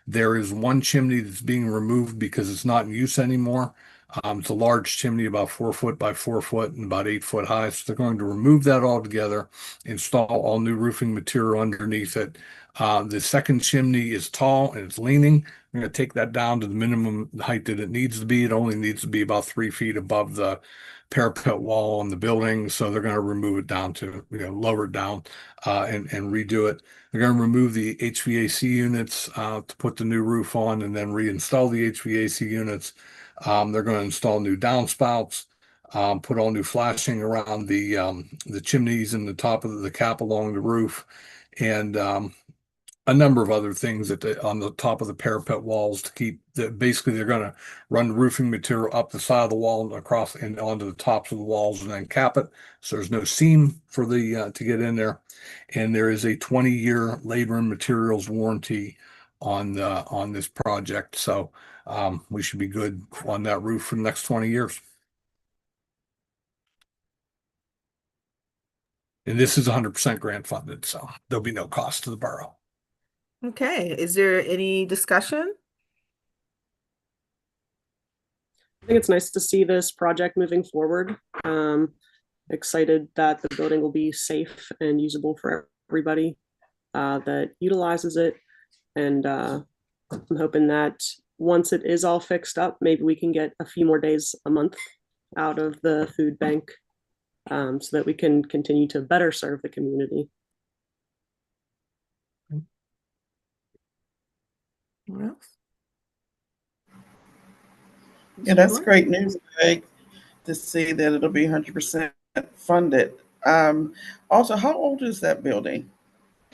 There is one chimney that's being removed because it's not in use anymore. It's a large chimney, about 4 foot by 4 foot and about 8 foot high. So they're going to remove that altogether, install all new roofing material underneath it. The second chimney is tall and it's leaning. We're going to take that down to the minimum height that it needs to be. It only needs to be about 3 feet above the parapet wall on the building. So they're going to remove it down to, lower it down and redo it. They're going to remove the HVAC units to put the new roof on, and then reinstall the HVAC units. They're going to install new downspouts, put all new flashing around the chimneys and the top of the cap along the roof, and a number of other things on the top of the parapet walls to keep basically they're going to run the roofing material up the side of the wall and across and onto the tops of the walls and then cap it. So there's no seam for to get in there. And there is a 20-year labor and materials warranty on this project. So we should be good on that roof for the next 20 years. And this is 100% grant funded, so there'll be no cost to the borough. Okay, is there any discussion? I think it's nice to see this project moving forward. Excited that the building will be safe and usable for everybody that utilizes it. And I'm hoping that once it is all fixed up, maybe we can get a few more days a month out of the food bank so that we can continue to better serve the community. What else? Yeah, that's great news, Greg. to see that it'll be 100% funded. Also, how old is that building?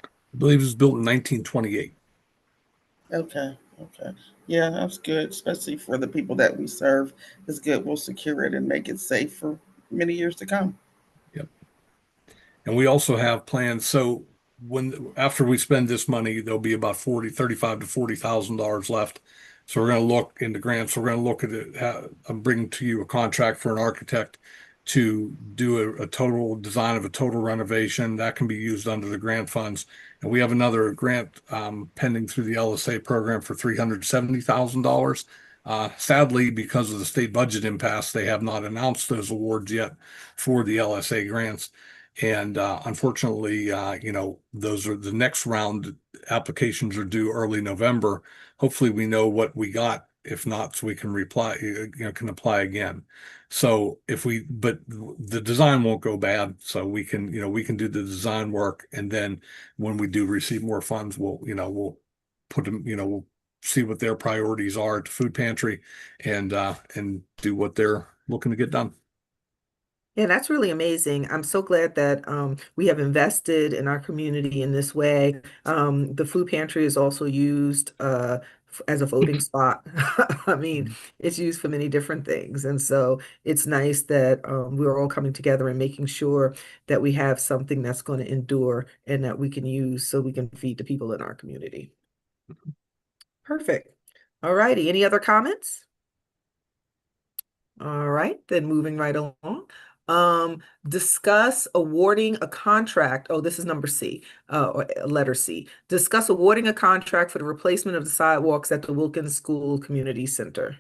I believe it was built in 1928. Okay, okay. Yeah, that's good, especially for the people that we serve. It's good. We'll secure it and make it safe for many years to come. Yep. And we also have plans. So after we spend this money, there'll be about 35 to $40,000 left. So we're going to look into grants. We're going to look at it. I'm bringing to you a contract for an architect to do a total design of a total renovation that can be used under the grant funds. And we have another grant pending through the LSA program for $370,000. Sadly, because of the state budget impasse, they have not announced those awards yet for the LSA grants. And unfortunately, those are the next round applications are due early November. Hopefully we know what we got. If not, so we can can apply again. So but the design won't go bad. So we can do the design work. And then when we do receive more funds, we'll put them, we'll see what their priorities are at the food pantry and do what they're looking to get done. Yeah, that's really amazing. I'm so glad that we have invested in our community in this way. The food pantry is also used as a voting spot. I mean, it's used for many different things. And so it's nice that we're all coming together and making sure that we have something that's going to endure and that we can use so we can feed the people in our community. Perfect. All righty. Any other comments? All right, then moving right along. Discuss awarding a contract. Oh, this is number C, or letter C. Discuss awarding a contract for the replacement of the sidewalks at the Wilkins School Community Center.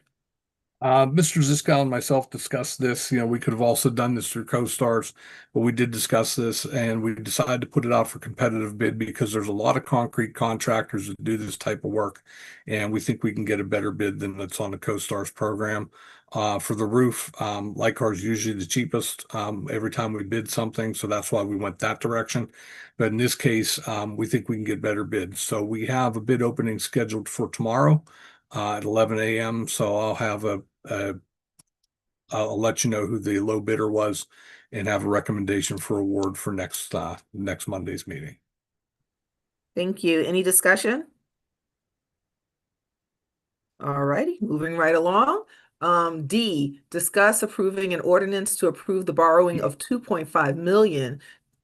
Mr. Ziska and myself discussed this. We could have also done this through CoStars, but we did discuss this and we decided to put it out for competitive bid because there's a lot of concrete contractors that do this type of work. And we think we can get a better bid than that's on the CoStars program. For the roof, Lycar is usually the cheapest every time we bid something. So that's why we went that direction. But in this case, we think we can get better bids. So we have a bid opening scheduled for tomorrow at 11 a.m. So I'll let you know who the low bidder was and have a recommendation for award for next Monday's meeting. Thank you. Any discussion? All righty, moving right along. D, discuss approving an ordinance to approve the borrowing of $2.5 million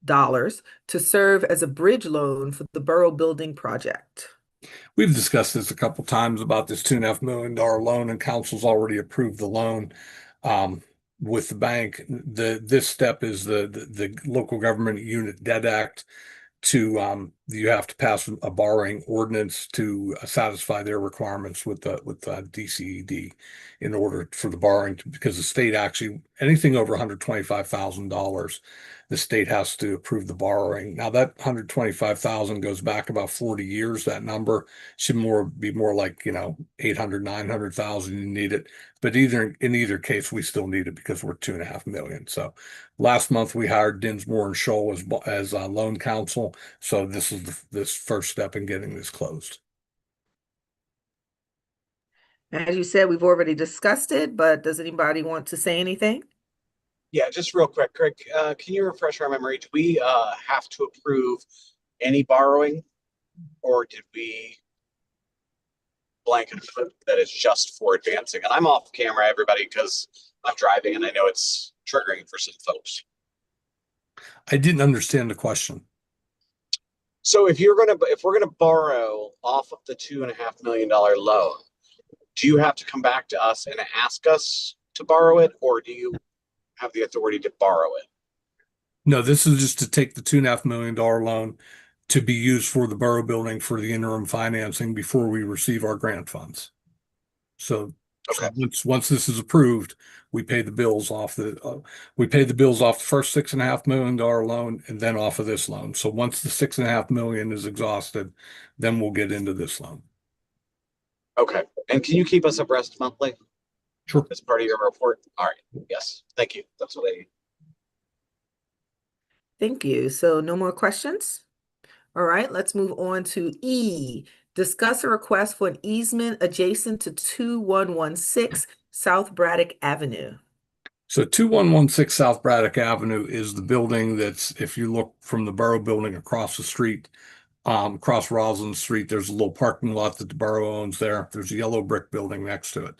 to serve as a bridge loan for the borough building project. We've discussed this a couple times about this $2.5 million loan, and council's already approved the loan with the bank. This step is the Local Government Unit Debt Act. You have to pass a borrowing ordinance to satisfy their requirements with the DCED in order for the borrowing because the state actually anything over $125,000 the state has to approve the borrowing. Now that $125,000 goes back about 40 years. That number should be more like 800, 900,000. You need it, but in either case we still need it because we're $2.5 million. So last month we hired Dinsmore and Scholl as loan counsel. So this is this first step in getting this closed. As you said, we've already discussed it, but does anybody want to say anything? Yeah, just real quick, Craig, can you refresh our memory? Do we have to approve any borrowing, or did we blanket that it's just for advancing? And I'm off camera, everybody, because I'm driving and I know it's triggering for some folks. I didn't understand the question. So if we're gonna borrow off of the $2.5 million loan, do you have to come back to us and ask us to borrow it, or do you have the authority to borrow it? No, this is just to take the $2.5 million loan to be used for the borough building for the interim financing before we receive our grant funds. So, okay. Once this is approved, we pay the bills off the first $6.5 million loan and then off of this loan. So once the $6.5 million is exhausted, then we'll get into this loan. Okay. And can you keep us abreast monthly? Sure. As part of your report? All right. Yes. Thank you. That's what I need. Thank you. So no more questions? All right, let's move on to E. Discuss a request for an easement adjacent to 2116 South Braddock Avenue. So 2116 South Braddock Avenue is the building that's, if you look from the Borough Building across the street, across Roslyn Street, there's a little parking lot that the borough owns there. There's a yellow brick building next to it.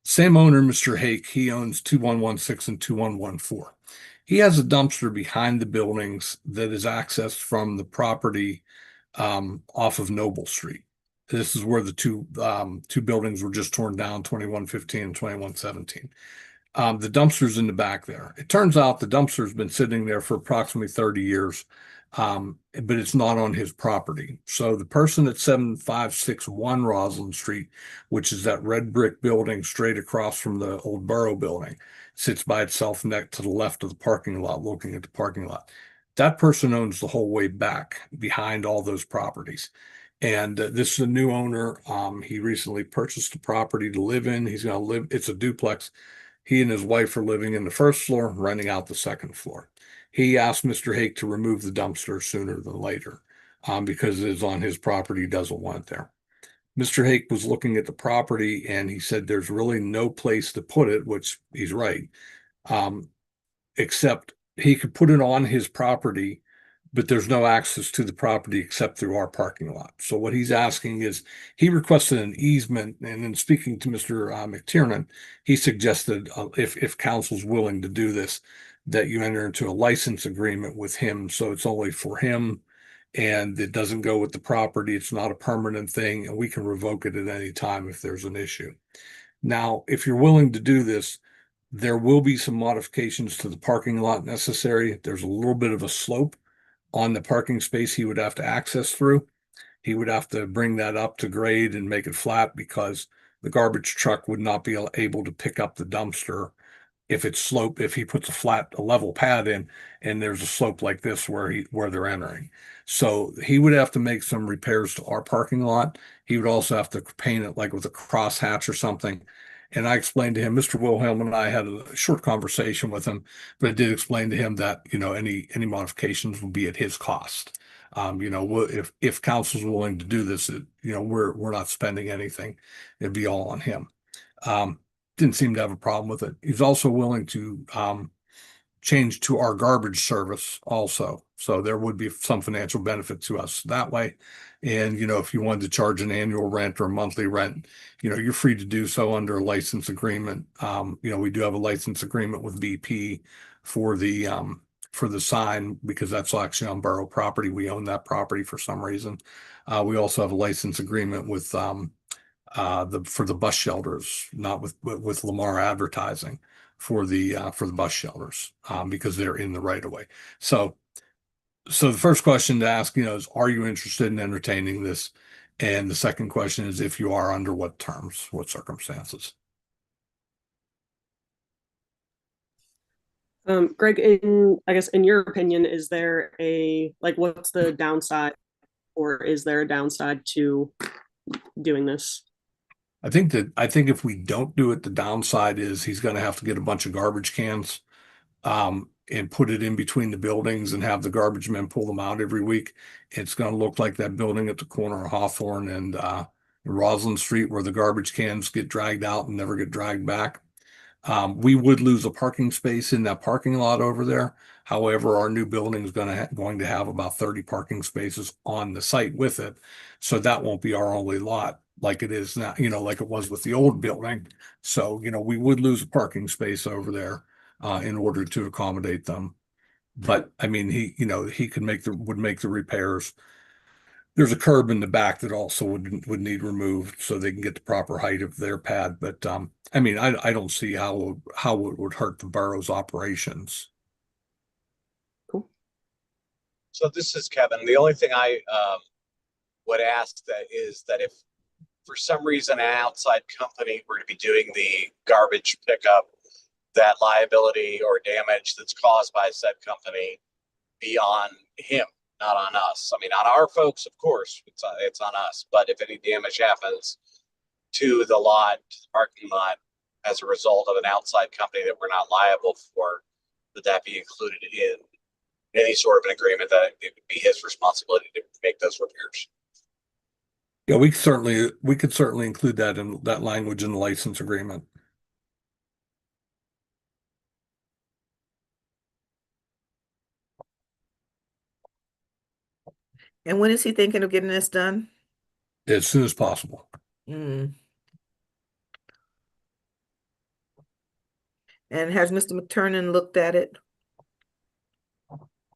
Same owner, Mr. Hake, he owns 2116 and 2114. He has a dumpster behind the buildings that is accessed from the property off of Noble Street. This is where the two buildings were just torn down, 2115 and 2117. The dumpster's in the back there. It turns out the dumpster's been sitting there for approximately 30 years, but it's not on his property. So the person at 7561 Roslyn Street, which is that red brick building straight across from the old Borough Building, sits by itself next to the left of the parking lot, looking at the parking lot. That person owns the whole way back behind all those properties. And this is a new owner. He recently purchased the property to live in. He's going to live, it's a duplex. He and his wife are living in the first floor, renting out the second floor. He asked Mr. Hake to remove the dumpster sooner than later because it is on his property. He doesn't want it there. Mr. Hake was looking at the property and he said there's really no place to put it, which he's right, except he could put it on his property, but there's no access to the property except through our parking lot. So what he's asking is, he requested an easement, and in speaking to Mr. McTiernan, he suggested if council's willing to do this, that you enter into a license agreement with him, so it's only for him, and it doesn't go with the property. It's not a permanent thing, and we can revoke it at any time if there's an issue. Now, if you're willing to do this, there will be some modifications to the parking lot necessary. There's a little bit of a slope on the parking space he would have to access through. He would have to bring that up to grade and make it flat because the garbage truck would not be able to pick up the dumpster if it's slope, if he puts a level pad in and there's a slope like this where they're entering. So he would have to make some repairs to our parking lot. He would also have to paint it like with a crosshatch or something. And I explained to him, Mr. Wilhelm and I had a short conversation with him, but I did explain to him that, any modifications will be at his cost. If council's willing to do this, we're not spending anything. It'd be all on him. Didn't seem to have a problem with it. He's also willing to change to our garbage service also. So there would be some financial benefit to us that way. And, if you wanted to charge an annual rent or a monthly rent, you're free to do so under a license agreement. We do have a license agreement with BP for the sign because that's actually on borough property. We own that property for some reason. We also have a license agreement with for the bus shelters, not with Lamar Advertising for the bus shelters because they're in the right of way. So the first question to ask, is, are you interested in entertaining this? And the second question is, if you are, under what terms, what circumstances? Greg, in your opinion, is there what's the downside, or is there a downside to doing this? I think if we don't do it, the downside is he's going to have to get a bunch of garbage cans and put it in between the buildings and have the garbage men pull them out every week. It's going to look like that building at the corner of Hawthorne and Roslyn Street where the garbage cans get dragged out and never get dragged back. We would lose a parking space in that parking lot over there. However, our new building is going to have about 30 parking spaces on the site with it. So that won't be our only lot like it is now, like it was with the old building. So, we would lose a parking space over there in order to accommodate them. But I mean, he would make the repairs. There's a curb in the back that also would need removed so they can get the proper height of their pad. But I mean, I don't see how it would hurt the borough's operations. Cool. So this is Kevin. The only thing I would ask is that if for some reason an outside company were to be doing the garbage pickup, that liability or damage that's caused by said company be on him, not on us. I mean, on our folks, of course, it's on us. But if any damage happens to the lot, to the parking lot, as a result of an outside company that we're not liable for, would that be included in any sort of an agreement that it would be his responsibility to make those repairs? Yeah, we could certainly include that in that language in the license agreement. And when is he thinking of getting this done? as soon as possible. Mm. And has Mr. McTurnan looked at it?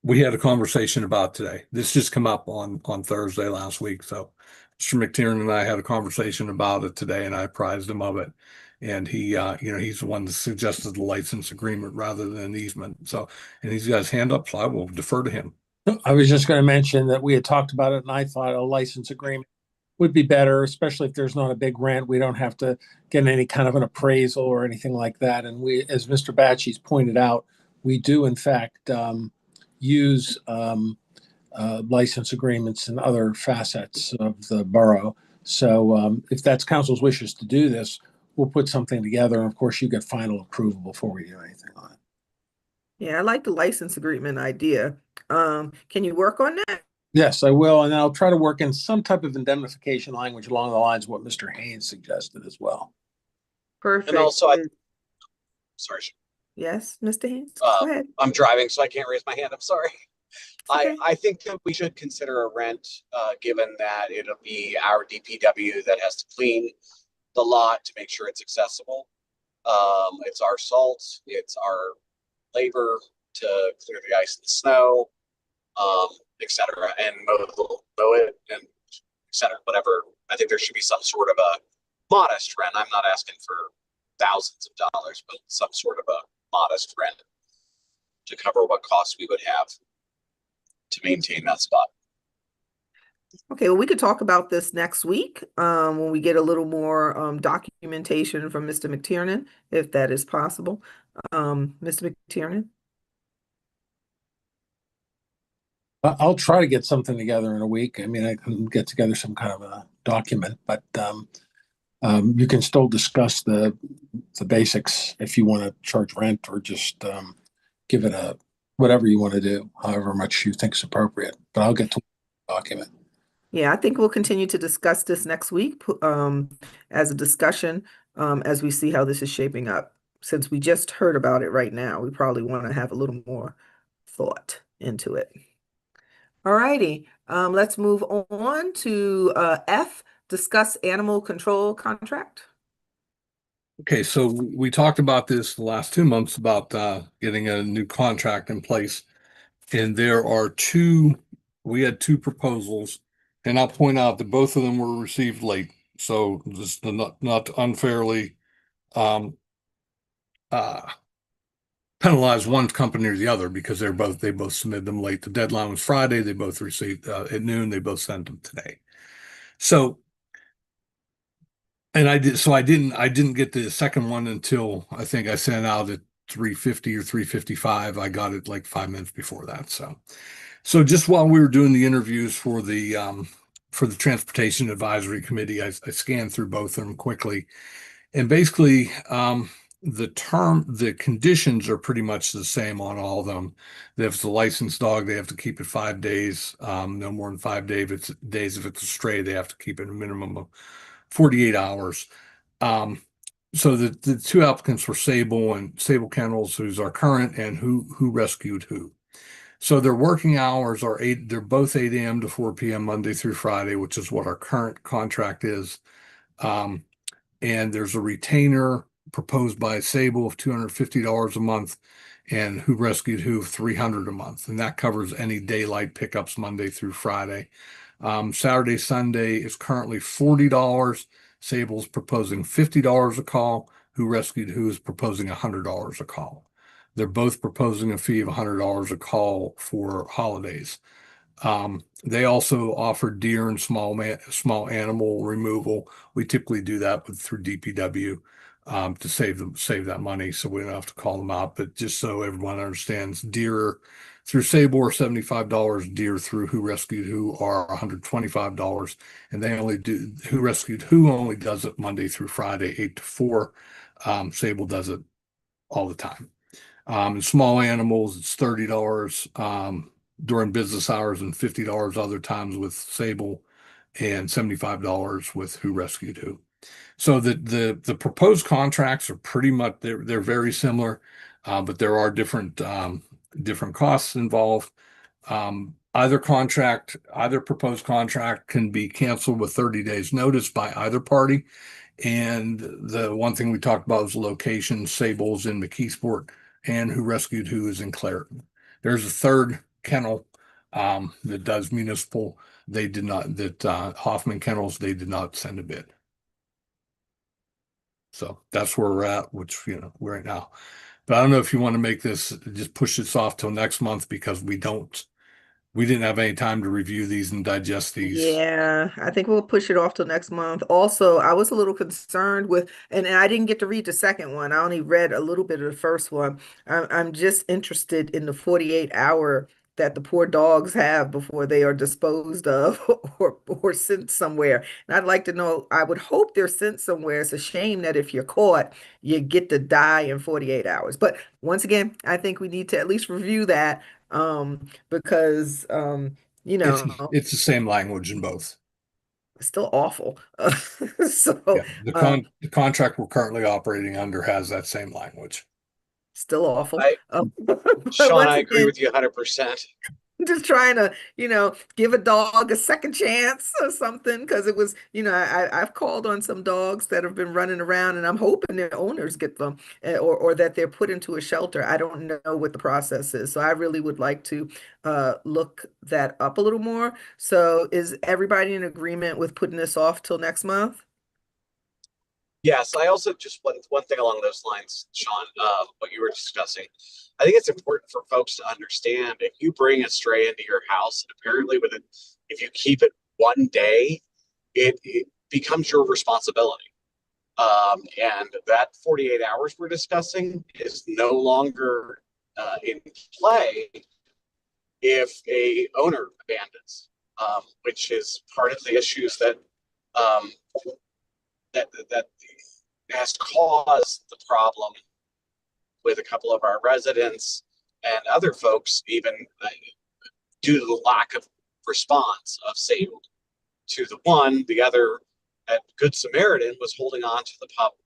We had a conversation about today. This just come up on Thursday last week. So Mr. McTiernan and I had a conversation about it today, and I apprised him of it. And he, he's the one that suggested the license agreement rather than an easement. So, and he's got his hand up, so I will defer to him. I was just going to mention that we had talked about it, and I thought a license agreement would be better, especially if there's not a big rent. We don't have to get any kind of an appraisal or anything like that. And we, as Mr. Batchy's pointed out, we do in fact use license agreements and other facets of the borough. So if that's council's wishes to do this, we'll put something together. And of course, you get final approval before we do anything on it. Yeah, I like the license agreement idea. Can you work on that? Yes, I will. And I'll try to work in some type of indemnification language along the lines of what Mr. Haynes suggested as well. Perfect. And also, sorry. Yes, Mr. Haynes, go ahead. I'm driving, so I can't raise my hand. I'm sorry. Okay. I think that we should consider a rent, given that it'll be our DPW that has to clean the lot to make sure it's accessible. It's our salt, it's our labor to clear the ice and the snow, etc., and mow it, and etc. Whatever. I think there should be some sort of a modest rent. I'm not asking for thousands of dollars, but some sort of a modest rent to cover what costs we would have to maintain that spot. Okay, well, we could talk about this next week when we get a little more documentation from Mr. McTiernan, if that is possible. Mr. McTiernan? I'll try to get something together in a week. I mean, I can get together some kind of a document, but you can still discuss the basics if you want to charge rent or just give it a whatever you want to do, however much you think is appropriate. But I'll get to the document. Yeah, I think we'll continue to discuss this next week as a discussion as we see how this is shaping up. Since we just heard about it right now, we probably want to have a little more thought into it. All righty, let's move on to F, discuss animal control contract. Okay, so we talked about this the last 2 months about getting a new contract in place. And we had two proposals, and I'll point out that both of them were received late. So just not unfairly penalize one company or the other, because they both submitted them late. The deadline was Friday. They both received at noon. They both sent them today. So, and I didn't get the second one until I think I sent out at 3:50 or 3:55. I got it like 5 minutes before that. So just while we were doing the interviews for the Transportation Advisory Committee, I scanned through both of them quickly, and basically the conditions are pretty much the same on all of them. If it's a licensed dog, they have to keep it 5 days, no more than 5 days. If it's a stray, they have to keep it a minimum of 48 hours. So the two applicants were Sable and Sable Kennels, who's our current, and Who Rescued Who. So their working hours are they're both 8 a.m. to 4 p.m. Monday through Friday, which is what our current contract is. And there's a retainer proposed by Sable of $250 a month, and Who Rescued Who of $300 a month. And that covers any daylight pickups Monday through Friday. Saturday, Sunday is currently $40. Sable's proposing $50 a call. Who Rescued Who is proposing $100 a call. They're both proposing a fee of $100 a call for holidays. They also offer deer and small animal removal. We typically do that through DPW to save that money, so we don't have to call them out. But just so everyone understands, deer through Sable are $75. Deer through Who Rescued Who are $125, and they only do Who Rescued Who only does it Monday through Friday, 8 to 4. Sable does it all the time. And small animals, it's $30 during business hours and $50 other times with Sable, and $75 with Who Rescued Who. So the proposed contracts are pretty much they're very similar, but there are different costs involved. Either proposed contract can be canceled with 30 days notice by either party. And the one thing we talked about was location, Sable's in McKeesport, and Who Rescued Who is in Clareton. There's a third kennel that does municipal. They did not, Hoffman Kennels, they did not send a bid. So that's where we're at, which, right now. But I don't know if you want to make this, just push this off till next month, because we didn't have any time to review these and digest these. Yeah, I think we'll push it off till next month. Also, I was a little concerned with, and I didn't get to read the second one. I only read a little bit of the first one. I'm just interested in the 48-hour that the poor dogs have before they are disposed of or sent somewhere. And I'd like to know, I would hope they're sent somewhere. It's a shame that if you're caught, you get to die in 48 hours. But once again, I think we need to at least review that because it's the same language in both. Still awful. So the contract we're currently operating under has that same language. Still awful. Sean, I agree with you 100%. Just trying to, give a dog a second chance or something, because it was, I've called on some dogs that have been running around, and I'm hoping their owners get them or that they're put into a shelter. I don't know what the process is. So I really would like to look that up a little more. So is everybody in agreement with putting this off till next month? Yes, I also just one thing along those lines, Sean, what you were discussing. I think it's important for folks to understand, if you bring a stray into your house, and apparently if you keep it one day, it becomes your responsibility. And that 48 hours we're discussing is no longer in play if a owner abandons, which is part of the issues that has caused the problem with a couple of our residents and other folks, even due to the lack of response of Sable to the one. The other at Good Samaritan was holding on to the pup,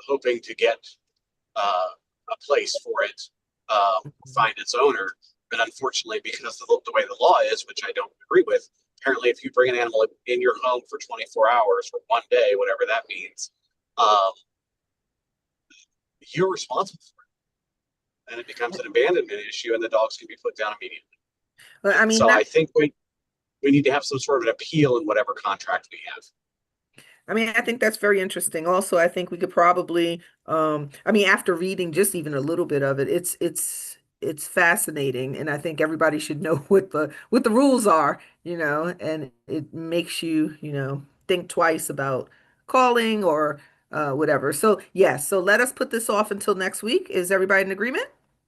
hoping to get a place for it, find its owner. But unfortunately, because of the way the law is, which I don't agree with, apparently if you bring an animal in your home for 24 hours or one day, whatever that means, you're responsible for it. And it becomes an abandonment issue, and the dogs can be put down immediately. Well, I mean, so I think we need to have some sort of an appeal in whatever contract we have. I mean, I think that's very interesting. Also, I think we could probably, after reading just even a little bit of it, it's fascinating, and I think everybody should know what the rules are, and it makes you, think twice about calling or whatever. So yes, so let us put this off until next week. Is everybody in agreement?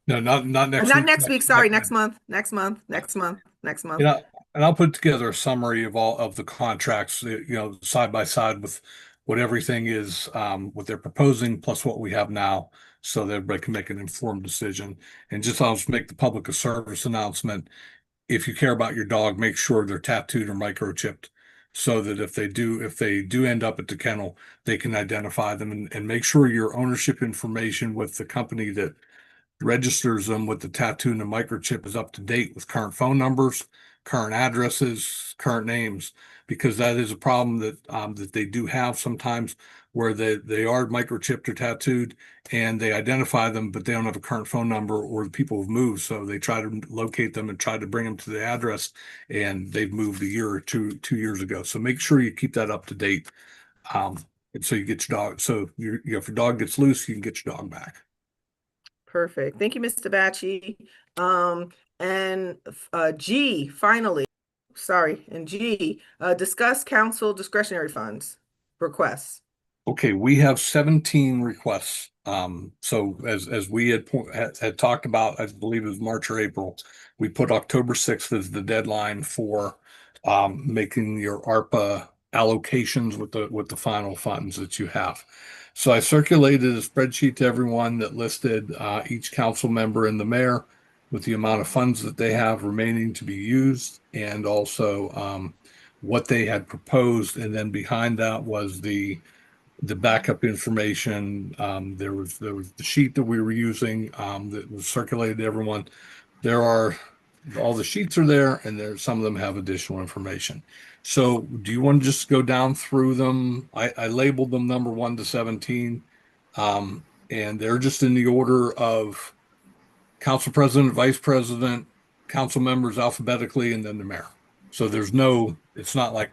No, not next Not week. next week. Sorry, next month. Next month. And I'll put together a summary of all of the contracts, side by side with what everything is, what they're proposing, plus what we have now, so that everybody can make an informed decision. And I'll just make the public a service announcement. If you care about your dog, make sure they're tattooed or microchipped, so that if they do end up at the kennel, they can identify them, and make sure your ownership information with the company that registers them with the tattoo and the microchip is up to date with current phone numbers, current addresses, current names, because that is a problem that they do have sometimes, where they are microchipped or tattooed and they identify them, but they don't have a current phone number, or the people have moved. So they try to locate them and try to bring them to the address, and they've moved a year or 2 years ago. So make sure you keep that up to date. And so you get your dog. So if your dog gets loose, you can get your dog back. Perfect. Thank you, Mr. Batchy. And G, finally, and G, discuss council discretionary funds requests. Okay, we have 17 requests. So as we had talked about, I believe it was March or April, we put October 6th as the deadline for making your ARPA allocations with the final funds that you have. So I circulated a spreadsheet to everyone that listed each council member and the mayor with the amount of funds that they have remaining to be used, and also what they had proposed. And then behind that was the backup information. There was the sheet that we were using that was circulated to everyone. There are all the sheets are there, and there some of them have additional information. So do you want to just go down through them? I labeled them number 1 to 17, and they're just in the order of council president, vice president, council members alphabetically, and then the mayor. So it's not like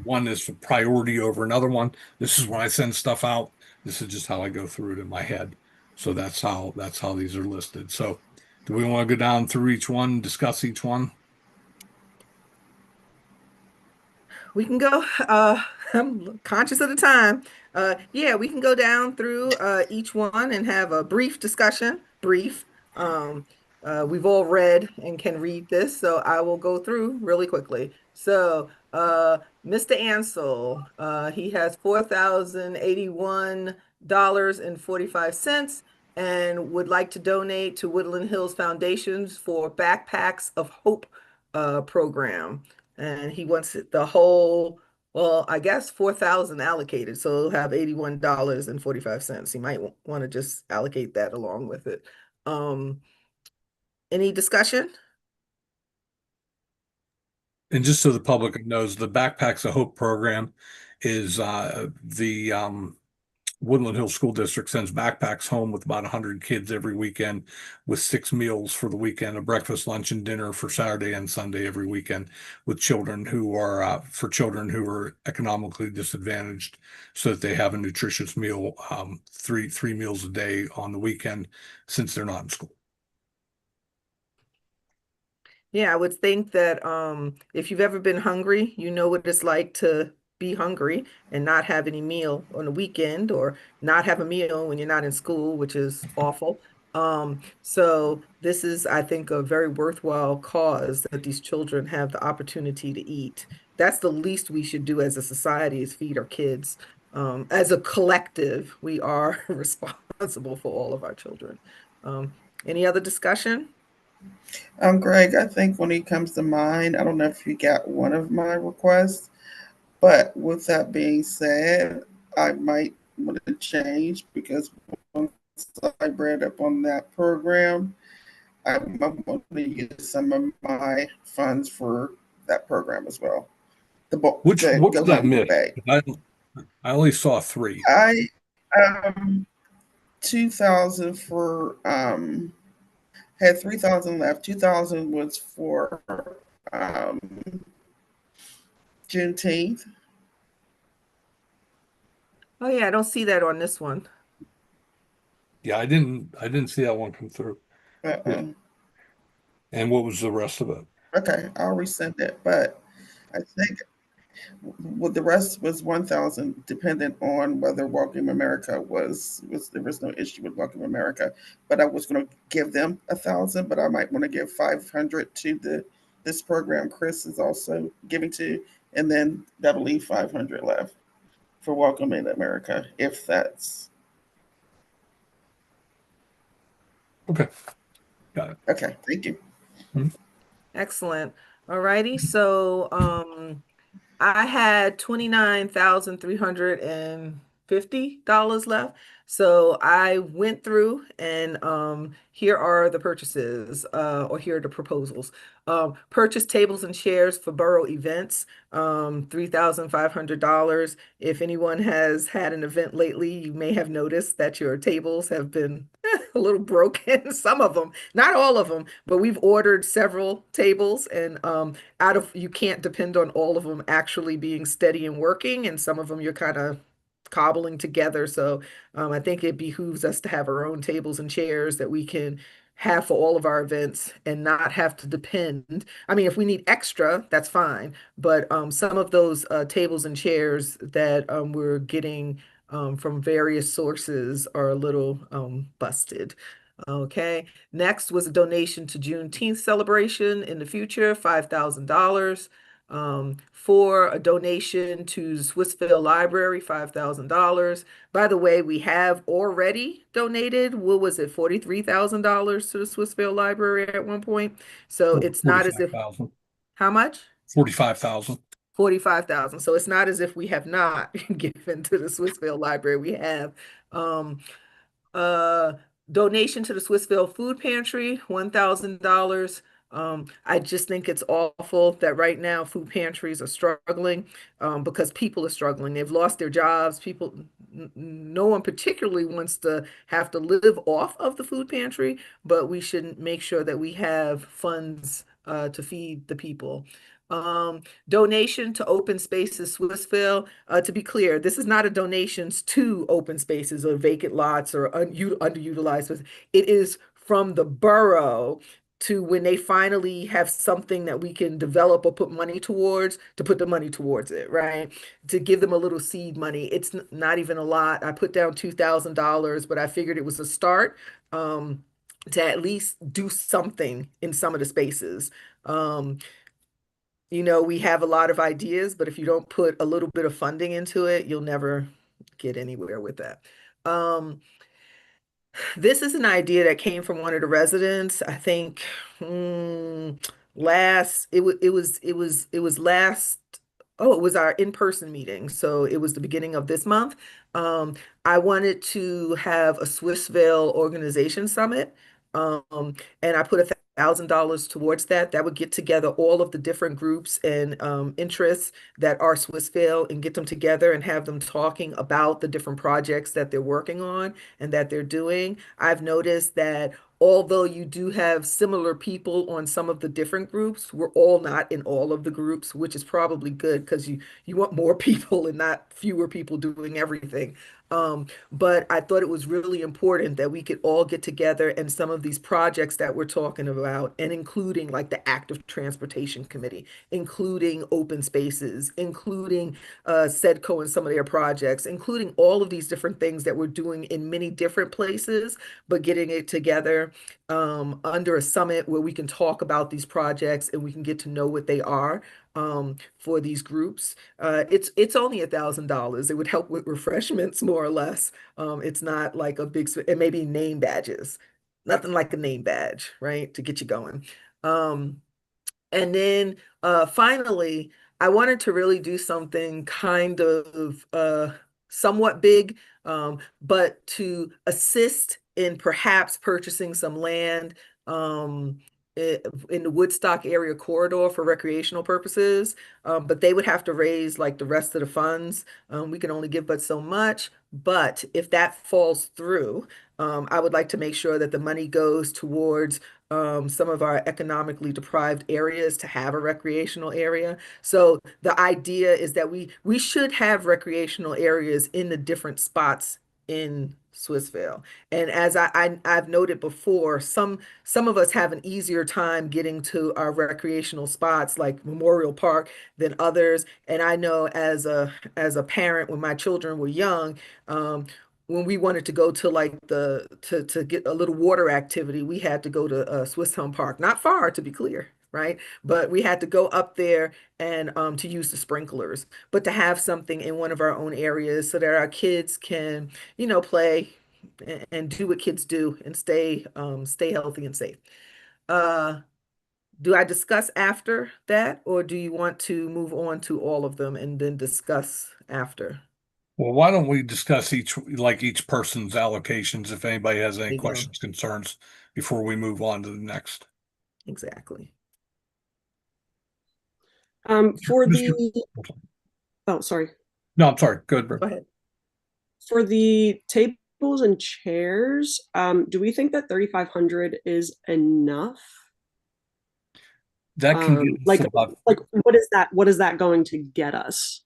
one is a priority over another one. This is when I send stuff out. This is just how I go through it in my head. So that's how these are listed. So do we want to go down through each one, discuss each one? We can go, I'm conscious of the time. Yeah, we can go down through each one and have a brief discussion, we've all read and can read this, so I will go through really quickly. So Mr. Ansel, he has $4,081.45 and would like to donate to Woodland Hills Foundations for Backpacks of Hope program. And he wants the whole, well, I guess 4,000 allocated, so he'll have $81.45. He might want to just allocate that along with it. Any discussion? And just so the public knows, the Backpacks of Hope program is the Woodland Hills School District sends backpacks home with about 100 kids every weekend with 6 meals for the weekend, a breakfast, lunch, and dinner for Saturday and Sunday every weekend with children who are economically disadvantaged, so that they have a nutritious meal, three meals a day on the weekend since they're not in school. Yeah, I would think that if you've ever been hungry, you know what it's like to be hungry and not have any meal on the weekend, or not have a meal when you're not in school, which is awful. So this is, I think, a very worthwhile cause that these children have the opportunity to eat. That's the least we should do as a society, is feed our kids. As a collective, we are responsible for all of our children. Any other discussion? Greg, I think when it comes to mine, I don't know if you got one of my requests, but with that being said, I might want to change, because once I read up on that program, I want to use some of my funds for that program as well. What's that miss? I only saw 3. I 2,000 for had 3,000 left. 2,000 was for Juneteenth. Oh yeah, I don't see that on this one. Yeah, I didn't see that one come through. Yeah. And what was the rest of it? Okay, I'll resend it. But I think the rest was 1,000, dependent on whether Welcome America was there was no issue with Welcome America. But I was going to give them 1,000, but I might want to give 500 to this program Chris is also giving to, and then that'll leave 500 left for Welcome in America, if that's okay. Got it. Okay, thank you. Mm-hmm. Excellent. All righty. So I had $29,350 left. So I went through and here are the purchases, or here are the proposals. Purchase tables and chairs for borough events, $3,500. If anyone has had an event lately, you may have noticed that your tables have been a little broken. Some of them, not all of them, but we've ordered several tables, and you can't depend on all of them actually being steady and working, and some of them you're kind of cobbling together. So I think it behooves us to have our own tables and chairs that we can have for all of our events and not have to depend. I mean, if we need extra, that's fine. But some of those tables and chairs that we're getting from various sources are a little busted. Okay. Next was a donation to Juneteenth celebration in the future, $5,000. For a donation to Swissvale Library, $5,000. By the way, we have already donated, what was it, $43,000 to the Swissvale Library at one point. So it's not as if, how much? 45,000. 45,000. So it's not as if we have not given to the Swissvale Library. We have donation to the Swissvale Food Pantry, $1,000. I just think it's awful that right now food pantries are struggling because people are struggling. They've lost their jobs. People, no one particularly wants to have to live off of the food pantry, but we should make sure that we have funds to feed the people. Donation to Open Spaces Swissville. To be clear, this is not a donations to open spaces or vacant lots or underutilized spaces. It is from the borough to when they finally have something that we can develop or put money towards, to put the money towards it, right? To give them a little seed money. It's not even a lot. I put down $2,000, but I figured it was a start to at least do something in some of the spaces. You know, we have a lot of ideas, but if you don't put a little bit of funding into it, you'll never get anywhere with that. This is an idea that came from one of the residents. I think last it was last, oh, it was our in-person meeting. So it was the beginning of this month. I wanted to have a Swissville organization summit. And I put $1,000 towards that. That would get together all of the different groups and interests that are Swissville and get them together and have them talking about the different projects that they're working on and that they're doing. I've noticed that although you do have similar people on some of the different groups, we're all not in all of the groups, which is probably good because you want more people and not fewer people doing everything. But I thought it was really important that we could all get together and some of these projects that we're talking about, and including like the Active Transportation Committee, including open spaces, including SEDCO and some of their projects, including all of these different things that we're doing in many different places, but getting it together under a summit where we can talk about these projects and we can get to know what they are for these groups. It's only $1,000. It would help with refreshments more or less. It's not like a big, and maybe name badges. Nothing like a name badge, right? To get you going. And then finally, I wanted to really do something kind of somewhat big, but to assist in perhaps purchasing some land in the Woodstock area corridor for recreational purposes, but they would have to raise like the rest of the funds. We can only give but so much, but if that falls through, I would like to make sure that the money goes towards some of our economically deprived areas to have a recreational area. So the idea is that we should have recreational areas in the different spots in Swissville. And as I've noted before, some of us have an easier time getting to our recreational spots like Memorial Park than others. And I know as a parent, when my children were young, when we wanted to go to like to get a little water activity, we had to go to Swisshelm Park, not far to be clear, right? But we had to go up there and to use the sprinklers, but to have something in one of our own areas so that our kids can, you know, play and do what kids do and stay healthy and safe. Do I discuss after that, or do you want to move on to all of them and then discuss after? Well, why don't we discuss each person's allocations if anybody has There any you go. questions, concerns before we move on to the next. Exactly. For Mr. the, oh, sorry. No, I'm sorry. Go ahead, Go Brett. ahead. For the tables and chairs, do we think that 3,500 is enough? That can get us Like about, what is that going to get us?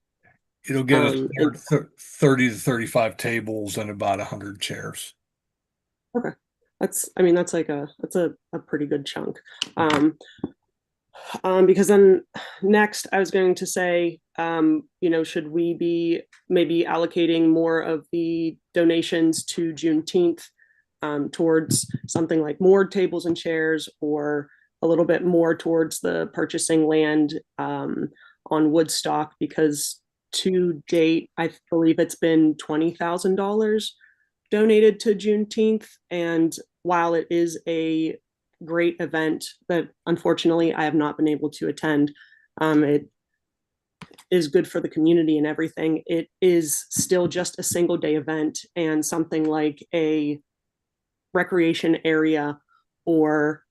it'll get us And 30 to 35 tables and about 100 chairs. okay, that's like that's a pretty good chunk. Because then next I was going to say, you know, should we be maybe allocating more of the donations to Juneteenth towards something like more tables and chairs, or a little bit more towards the purchasing land on Woodstock, because to date, I believe it's been $20,000 donated to Juneteenth. And while it is a great event that unfortunately I have not been able to attend, it is good for the community and everything. It is still just a single day event, and something like a recreation area or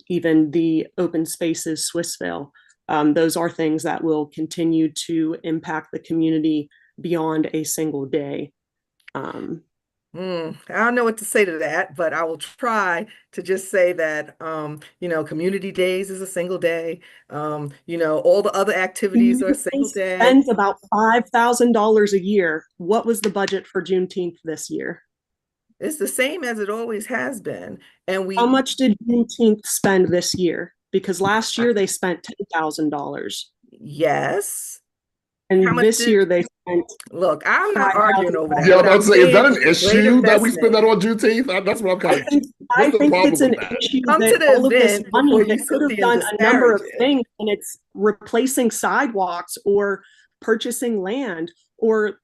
even the open spaces, Swissvale. Those are things that will continue to impact the community beyond a single day. I don't know what to say to that, but I will try to just say that, community days is a single day. All the other activities are a single day. Spends about $5,000 a year. What was the budget for Juneteenth this year? It's the same as it always has been. And how much did Juneteenth spend this year? Because last year they spent $10,000. Yes. And this year they spent. Look, I'm not arguing over that. Yeah, I'm say, is that an issue that we spend that on Juneteenth? That's what I'm kind of. I think it's an issue that all of this money that could have done a number of things, and it's replacing sidewalks or purchasing land or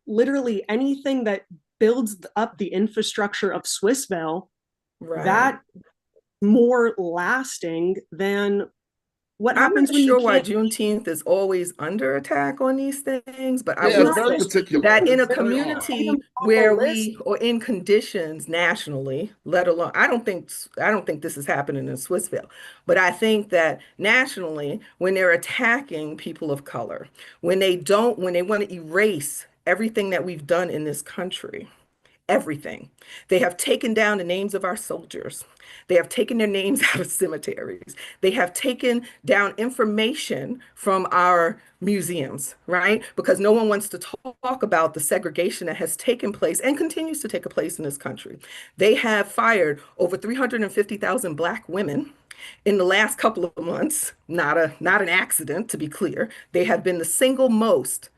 literally anything that builds up the infrastructure of Swissvale. Right. That more lasting than what happens I'm when not sure you why can't. Juneteenth is always under attack on these things, but I Yeah, will very say particular. that in a Very community odd. where we, or in conditions nationally, let alone, I don't think this is happening in Swissvale, but I think that nationally, when they're attacking people of color, when they want to erase everything that we've done in this country, everything. They have taken down the names of our soldiers. They have taken their names out of cemeteries. They have taken down information from our museums, right? Because no one wants to talk about the segregation that has taken place and continues to take place in this country. They have fired over 350,000 Black women in the last couple of months. Not an accident, to be clear. They have been the single most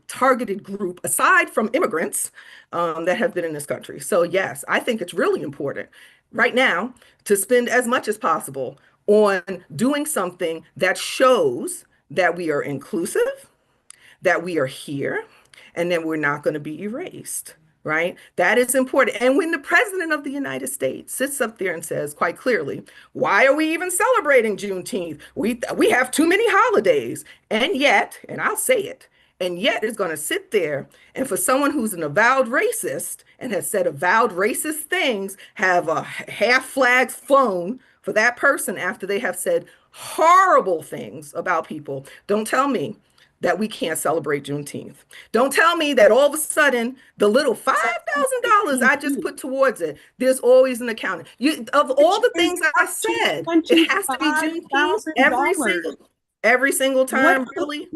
targeted group aside from immigrants that have been in this country. So yes, I think it's really important right now to spend as much as possible on doing something that shows that we are inclusive, that we are here, and that we're not going to be erased, right? That is important. And when the president of the United States sits up there and says quite clearly, why are we even celebrating Juneteenth? We have too many holidays. And yet, and I'll say it, and yet is going to sit there and for someone who's an avowed racist and has said avowed racist things, have a half flag flown for that person after they have said horrible things about people. Don't tell me that we can't celebrate Juneteenth. Don't tell me that all of a sudden the little $5,000 I just put towards it, there's always an accounting. Of all the things I said, it has to be Juneteenth every single time, really?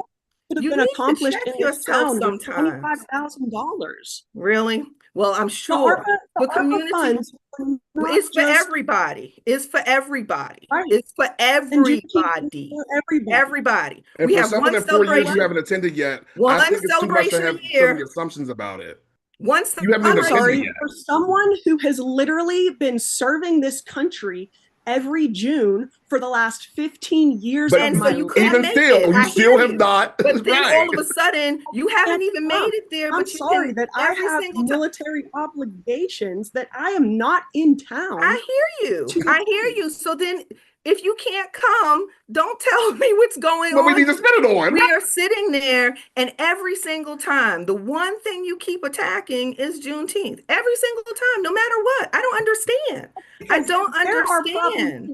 Could have You been need to accomplished check in this yourself town with sometimes. $25,000. Really? Well, I'm sure The the ARPA community, funds were not it's for just- everybody. It's for everybody. Right. It's for And Juneteenth is everybody. for everybody. Everybody. And We for have something one in 4 years you celebration. haven't attended yet, One I think it's too much to celebration have a so year. many assumptions about it. Once You haven't even I'm sorry, attended yet. for someone who has literally been serving this country every June for the last 15 years But of And so my you life. can't even make still, it. you I still hear have you. not. But then Right. all of a sudden, you haven't even made it there. I'm But you sorry can that I every have single time. military obligations that I am not in town. I hear you. to I hear you. So then, if you can't come, don't tell me what's going What on. we need to spend it on. We are sitting there, and every single time, the one thing you keep attacking is Juneteenth. Every single time, no matter what. I don't understand. I don't understand.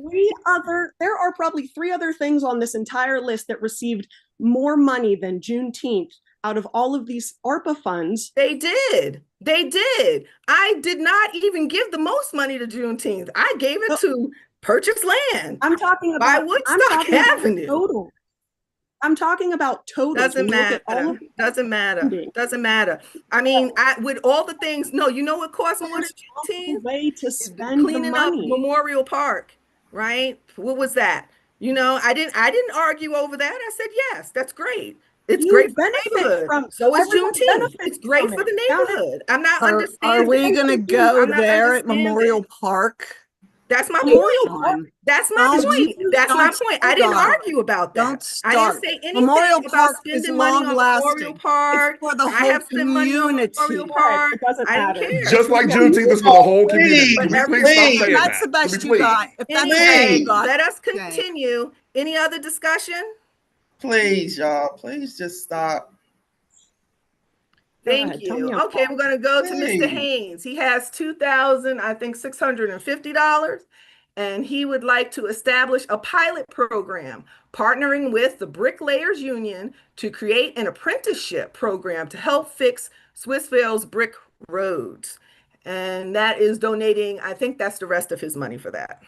There are probably three other things on this entire list that received more money than Juneteenth out of all of these ARPA funds. They did. They did. I did not even give the most money to Juneteenth. I gave it to purchase land. I'm talking by about Woodstock Avenue. total. I'm talking about totals. Doesn't When you look at all matter. of the Doesn't matter. funding. Doesn't matter. I mean, with all the things, no, you know what costs more than Juneteenth? Way to spend the Cleaning up money. Memorial Park, right? What was that? You know, I didn't argue over that. I said, yes, that's great. It's You great for the benefit neighborhood. from- So is everyone Juneteenth. benefits It's great from for it. the Now, neighborhood. I'm not Are understanding. we gonna I'm go not there at understanding. Memorial Park? That's my Memorial point. Park. That's my Don't- point. That's my don't point. I didn't start. argue about that. Don't I didn't start. say anything Memorial about Park is spending money on Memorial long-lasting. Park. It's for the I whole have spent money on Memorial community. Park. It doesn't I matter. don't care. Just like Juneteenth is for the whole community. Can we Please, please stop please. saying That's that? the best Can we you please? got. If that's the best Anyway, you got. let us okay. continue. Any other discussion? Please, y'all, please just stop. Thank ahead, tell me you. I'm Okay, we're going to go to Mr. Hey. Haynes. He has $2,650. and he would like to establish a pilot program partnering with the Bricklayers Union to create an apprenticeship program to help fix Swissvale's brick roads. And that is donating, I think that's the rest of his money for that.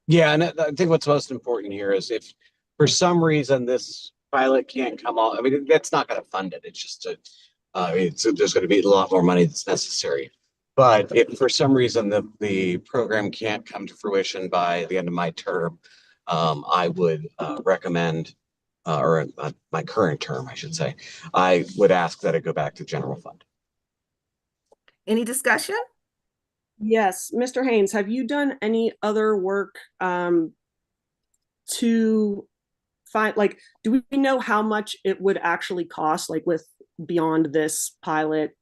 Yeah, and I think what's most important here is if for some reason this pilot can't come on, I mean, that's not going to fund it. It's just there's going to be a lot more money that's necessary. But if for some reason the program can't come to fruition by the end of my term, I would recommend, or my current term, I should say, I would ask that it go back to general fund. Any discussion? Yes, Mr. Haynes, have you done any other work to find, like, do we know how much it would actually cost, like with beyond this pilot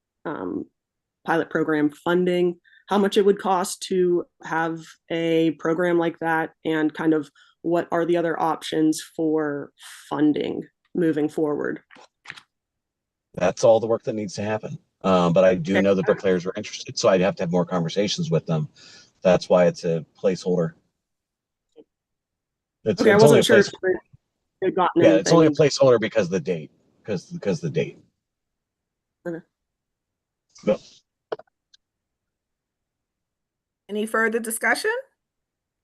program funding, how much it would cost to have a program like that, and kind of what are the other options for funding moving forward? That's all the work that needs to happen. But I do know the bricklayers are interested, so I'd have to have more conversations with them. That's why it's a placeholder. Okay, I wasn't sure if they'd gotten anything. It's only a placeholder because of the date. Because the date. Okay. No. Any further discussion?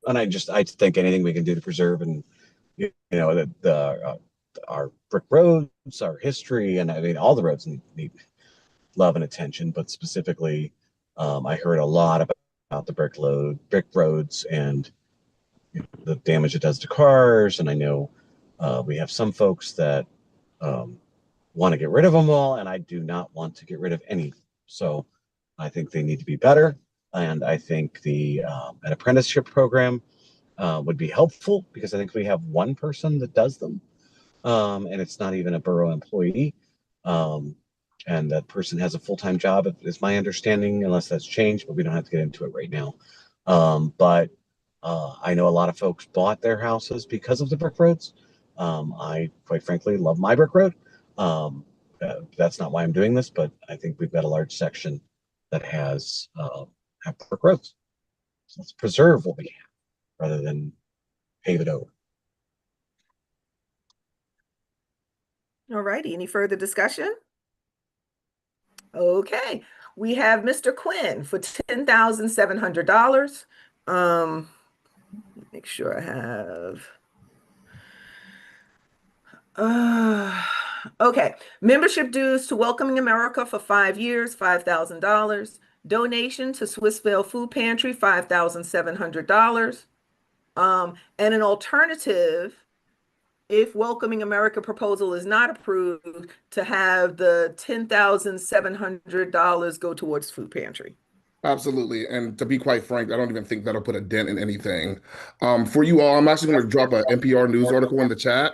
And I think anything we can do to preserve and our brick roads, our history, and I mean all the roads need love and attention, but specifically, I heard a lot about the brick roads and the damage it does to cars. And I know we have some folks that want to get rid of them all, and I do not want to get rid of any. So I think they need to be better. And I think an apprenticeship program would be helpful, because I think we have one person that does them, and it's not even a borough employee. And that person has a full-time job, is my understanding, unless that's changed, but we don't have to get into it right now. But I know a lot of folks bought their houses because of the brick roads. I, quite frankly, love my brick road. That's not why I'm doing this, but I think we've got a large section that have brick roads. So let's preserve what we have rather than pave it over. All righty, any further discussion? Okay, we have Mr. Quinn for $10,700. Make sure I have. Okay, membership dues to Welcoming America for 5 years, $5,000. Donation to Swissvale Food Pantry, $5,700. And an alternative, if Welcoming America proposal is not approved, to have the $10,700 go towards food pantry. Absolutely. And to be quite frank, I don't even think that'll put a dent in anything. For you all, I'm actually going to drop an NPR news article in the chat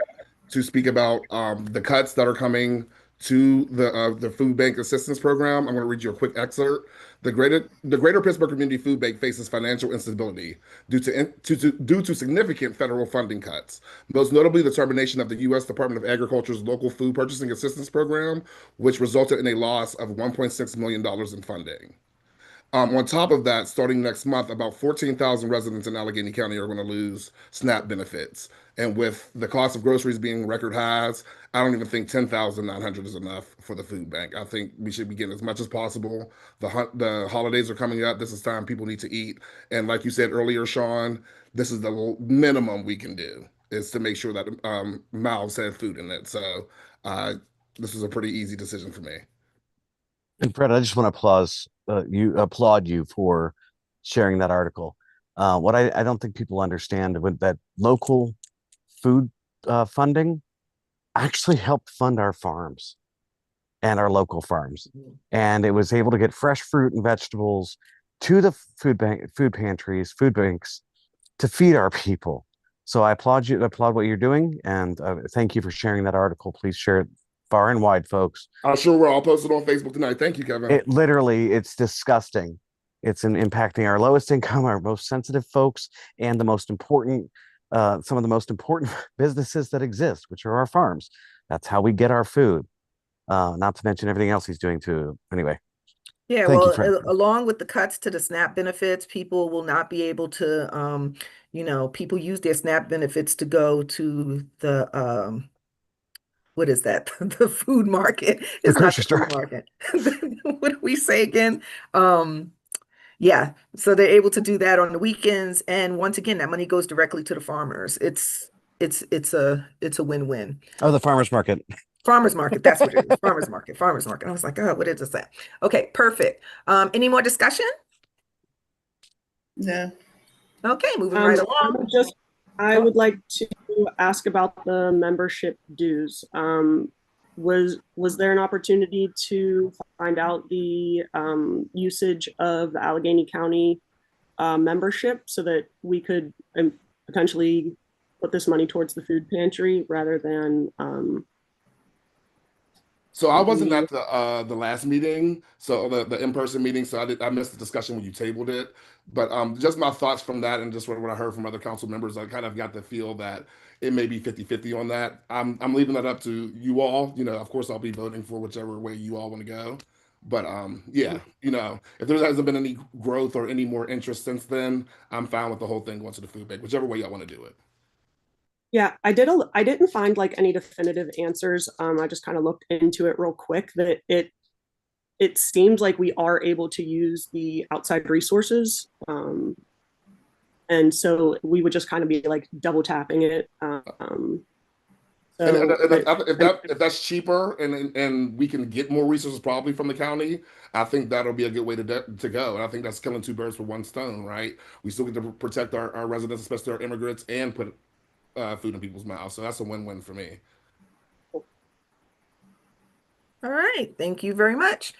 to speak about the cuts that are coming to the food bank assistance program. I'm going to read you a quick excerpt. The Greater Pittsburgh Community Food Bank faces financial instability due to significant federal funding cuts, most notably the termination of the U.S. Department of Agriculture's Local Food Purchasing Assistance Program, which resulted in a loss of $1.6 million in funding. On top of that, starting next month, about 14,000 residents in Allegheny County are going to lose SNAP benefits. And with the cost of groceries being record highs, I don't even think $10,900 is enough for the food bank. I think we should be getting as much as possible. The holidays are coming up. This is time people need to eat. And like you said earlier, Sean, this is the minimum we can do, is to make sure that mouths have food in it. So this was a pretty easy decision for me. And Fred, I just want to applaud you for sharing that article. What I don't think people understand, with that local food funding actually helped fund our farms and our local farms. And it was able to get fresh fruit and vegetables to the food pantries, food banks, to feed our people. So I applaud you, applaud what you're doing, and thank you for sharing that article. Please share it far and wide, folks. I'm sure we'll all post it on Facebook tonight. Thank you, Kevin. It's disgusting. It's impacting our lowest income, our most sensitive folks, and the most important, some of the most important businesses that exist, which are our farms. That's how we get our food. Not to mention everything else he's doing too. Anyway. Yeah, Thank you, well, Fred. along with the cuts to the SNAP benefits, people will not be able to, people use their SNAP benefits to go to the, what is that? The food market. The It's not grocery the food store. market. What do we say again? Yeah, so they're able to do that on the weekends, and once again, that money goes directly to the farmers. It's a win-win. Oh, the farmer's market. Farmers market, that's what it is. Farmers market, farmers market. I was like, oh, what is this? Okay, perfect. Any more discussion? Yeah. Okay, moving right along. I would like to ask about the membership dues. Was there an opportunity to find out the usage of the Allegheny County membership so that we could potentially put this money towards the food pantry rather than So I wasn't at the last meeting, so the in-person meeting, so I missed the discussion when you tabled it. But just my thoughts from that and just what I heard from other council members, I kind of got the feel that it may be 50-50 on that. I'm leaving that up to you all. Of course I'll be voting for whichever way you all want to go. But yeah, if there hasn't been any growth or any more interest since then, I'm fine with the whole thing going to the food bank, whichever way y'all want to do it. Yeah, I didn't find like any definitive answers. I just kind of looked into it real quick that it seems like we are able to use the outside resources. And so we would just kind of be like double tapping it. If that's cheaper and we can get more resources probably from the county, I think that'll be a good way to go. And I think that's killing two birds with one stone, right? We still get to protect our residents, especially our immigrants, and put food in people's mouths. So that's a win-win for me. All right, thank you very much.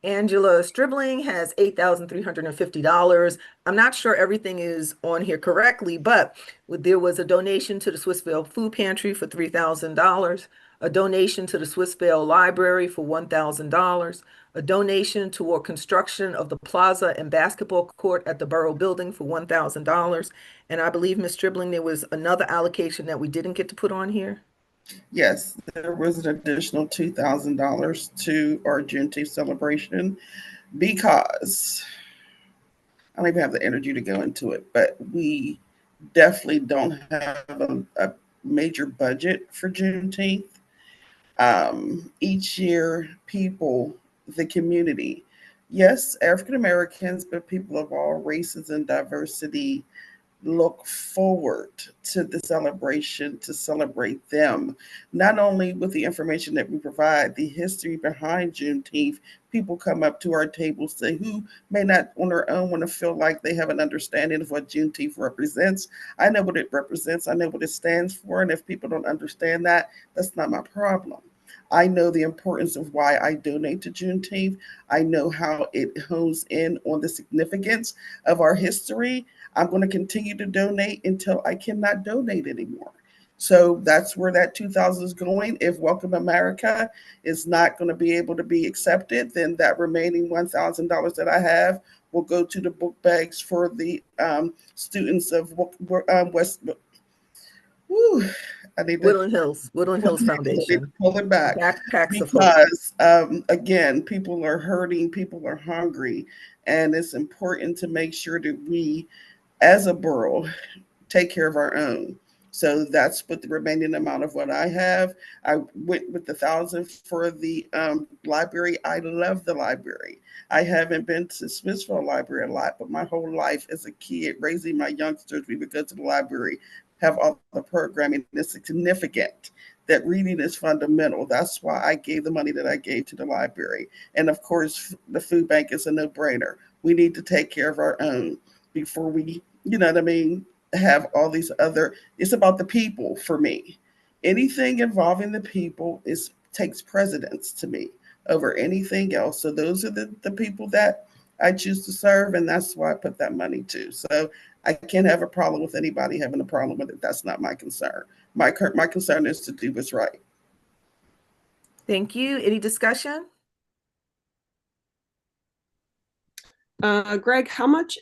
Angela Stribling has $8,350. I'm not sure everything is on here correctly, but there was a donation to the Swissvale Food Pantry for $3,000, a donation to the Swissvale Library for $1,000, a donation toward construction of the plaza and basketball court at the Borough Building for $1,000. And I believe, Ms. Stribling, there was another allocation that we didn't get to put on here. Yes, there was an additional $2,000 to our Juneteenth celebration because I don't even have the energy to go into it, but we definitely don't have a major budget for Juneteenth. Each year, people, the community, yes, African Americans, but people of all races and diversity look forward to the celebration to celebrate them, not only with the information that we provide, the history behind Juneteenth. People come up to our table, say, who may not on their own want to feel like they have an understanding of what Juneteenth represents. I know what it represents. I know what it stands for. And if people don't understand that, that's not my problem. I know the importance of why I donate to Juneteenth. I know how it hones in on the significance of our history. I'm going to continue to donate until I cannot donate anymore. So that's where that 2,000 is going. If Welcome America is not going to be able to be accepted, then that remaining $1,000 that I have will go to the book bags for the students of West. I need Woodland Hills Foundation. Pull it back. Because again, people are hurting, people are hungry, and it's important to make sure that we, as a borough, take care of our own. So that's what the remaining amount of what I have. I went with the 1,000 for the library. I love the library. I haven't been to Smithsville Library a lot, but my whole life as a kid, raising my youngsters, we would go to the library, have all the programming. It's significant that reading is fundamental. That's why I gave the money that I gave to the library. And of course, the food bank is a no-brainer. We need to take care of our own before we, have all these other, it's about the people for me. Anything involving the people takes precedence to me over anything else. So those are the people that I choose to serve, and that's why I put that money to. So I can't have a problem with anybody having a problem with it. That's not my concern. My concern is to do what's right. Thank you. Any discussion? Greg, how much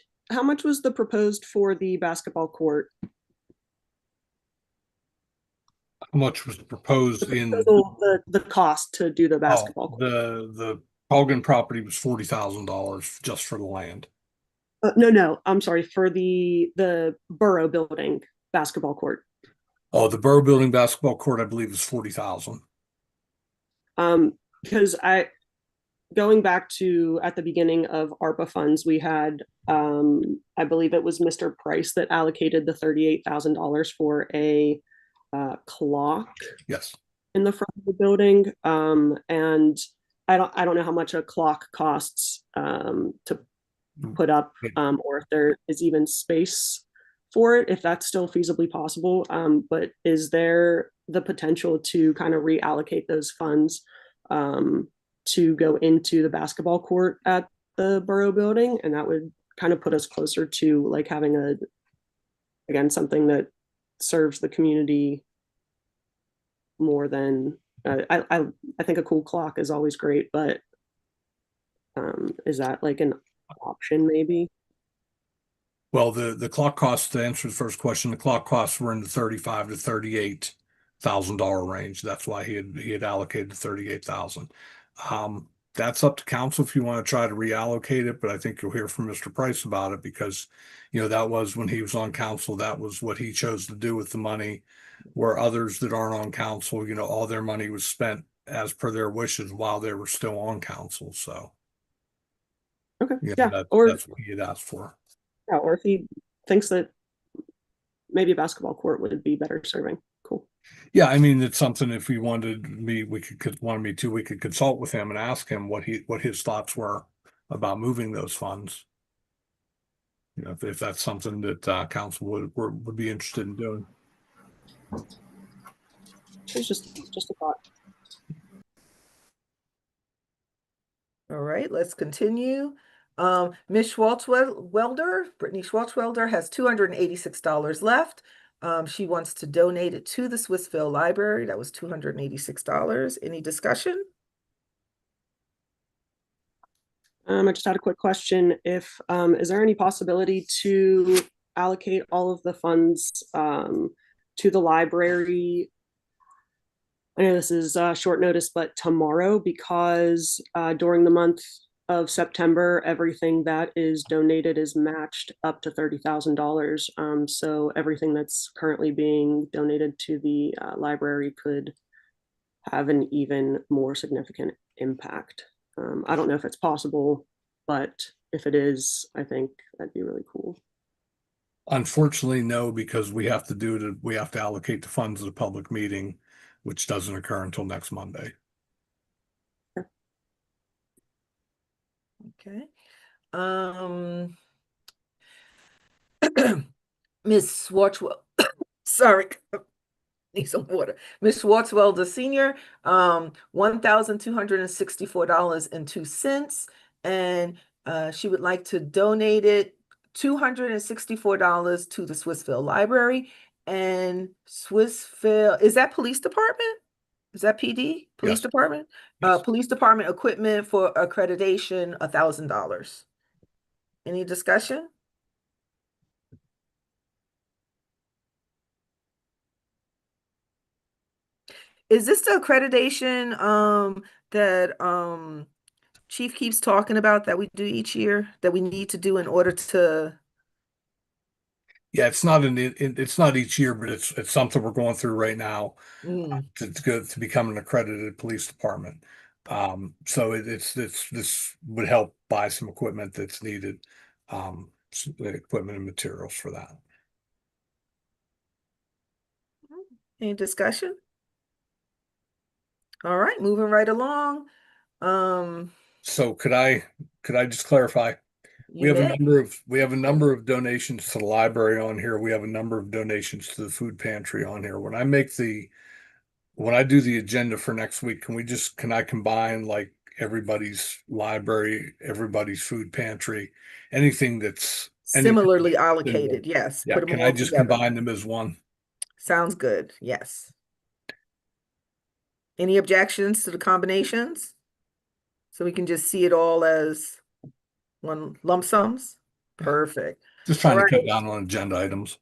was the proposed for the basketball court? How much was proposed in the cost to do the basketball court? The Hogan property was $40,000 just for the land. No, I'm sorry, for the Borough building basketball court. Oh, the Borough Building basketball court, I believe, is 40,000. Because going back to at the beginning of ARPA funds, we had, I believe it was Mr. Price that allocated the $38,000 for a clock. Yes. In the front of the building. And I don't know how much a clock costs to put up, or if there is even space for it, if that's still feasibly possible. But is there the potential to kind of reallocate those funds to go into the basketball court at the Borough building? And that would kind of put us closer to like having again, something that serves the community more than I think a cool clock is always great, but is that like an option maybe? Well, the clock costs, to answer the first question, the clock costs were in the $35,000 to $38,000 range. That's why he had allocated the 38,000. That's up to council if you want to try to reallocate it, but I think you'll hear from Mr. Price about it because, that was when he was on council. That was what he chose to do with the money, where others that aren't on council, all their money was spent as per their wishes while they were still on council. So, okay, that's what he had asked for. Yeah, or if he thinks that maybe a basketball court would be better serving. Cool. Yeah, I mean, it's something if we wanted me, we could consult with him and ask him what his thoughts were about moving those funds. If that's something that council would be interested in doing. It's just a thought. All right, let's continue. Ms. Schwartzwelder, Brittany Schwartzwelder has $286 left. She wants to donate it to the Swissville Library. That was $286. Any discussion? I just had a quick question. Is there any possibility to allocate all of the funds to the library? I know this is short notice, but tomorrow, because during the month of September, everything that is donated is matched up to $30,000. So everything that's currently being donated to the library could have an even more significant impact. I don't know if it's possible, but if it is, I think that'd be really cool. Unfortunately, no, because we have to allocate the funds at a public meeting, which doesn't occur until next Monday. Okay. Ms. Schwartzwell, sorry, need some water. Ms. Schwartzwelder Senior, $1,264.02, and she would like to donate it $264 to the Swissville Library. And Swissville, is that police department? Is that PD? Police department? Police department equipment for accreditation, $1,000. Any discussion? Is this the accreditation that Chief keeps talking about that we do each year, that we need to do in order to? Yeah, it's not each year, but it's something we're going through right now to become an accredited police department. So this would help buy some equipment that's needed, equipment and materials for that. Any discussion? All right, moving right along. So could I just clarify? We have a number of donations to the library on here. We have a number of donations to the food pantry on here. When I do the agenda for next week, can I combine like everybody's library, everybody's food pantry, anything that's similarly allocated? Yes. Yeah. Can I just combine them as one? Sounds good. Yes. Any objections to the combinations? So we can just see it all as one lump sums? Perfect. Just trying to cut down on agenda items.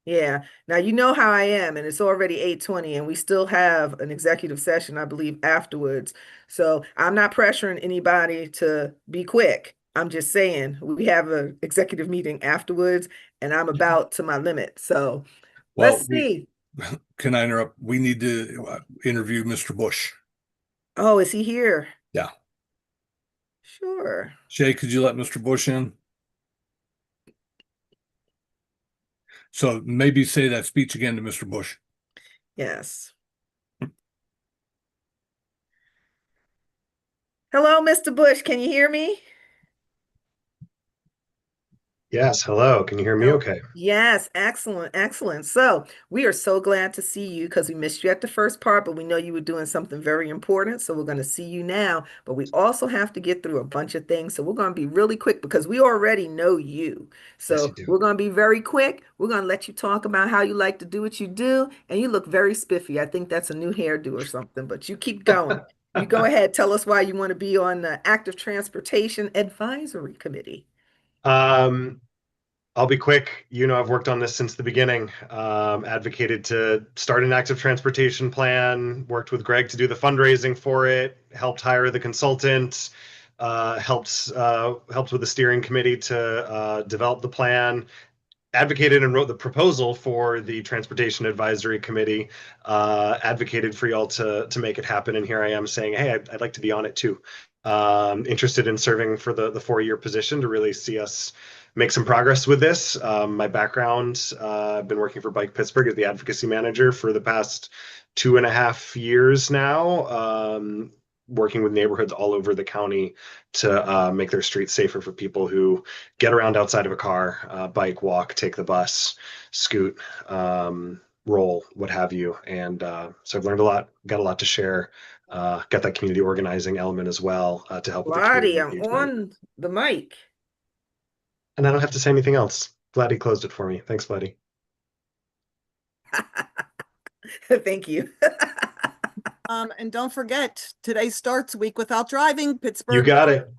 Yeah. Now you know how I am, and it's already 8:20, and we still have an executive session, I believe, afterwards. So I'm not pressuring anybody to be quick. I'm just saying we have an executive meeting afterwards, and I'm about to my limit. So Well, let's see. can I interrupt? We need to interview Mr. Bush. Oh, is he here? Yeah. Sure. Shay, could you let Mr. Bush in? So maybe say that speech again to Mr. Bush. Yes. Hello, Mr. Bush. Can you hear me? Yes, hello. Can you hear me okay? Yes, excellent, excellent. So we are so glad to see you because we missed you at the first part, but we know you were doing something very important. So we're going to see you now, but we also have to get through a bunch of things. So we're going to be really quick because we already know you. So we're going to be very quick. We're going to let you talk about how you like to do what you do. And you look very spiffy. I think that's a new hairdo or something, but you keep going. You go ahead. Tell us why you want to be on the Active Transportation Advisory Committee. I'll be quick. You know, I've worked on this since the beginning, advocated to start an active transportation plan, worked with Greg to do the fundraising for it, helped hire the consultant, helped with the steering committee to develop the plan, advocated and wrote the proposal for the Transportation Advisory Committee, advocated for y'all to make it happen. And here I am saying, hey, I'd like to be on it too. Interested in serving for the 4-year position to really see us make some progress with this. My background, I've been working for Bike Pittsburgh as the advocacy manager for the past 2.5 years now, working with neighborhoods all over the county to make their streets safer for people who get around outside of a car, bike, walk, take the bus, scoot, roll, what have you. And so I've learned a lot, got a lot to share, got that community organizing element as well to help with the community Lottie, I'm engagement. on the mic. And I don't have to say anything else. Glad he closed it for me. Thanks, buddy. Thank you. And don't forget, today starts Week Without Driving, Pittsburgh. You got it.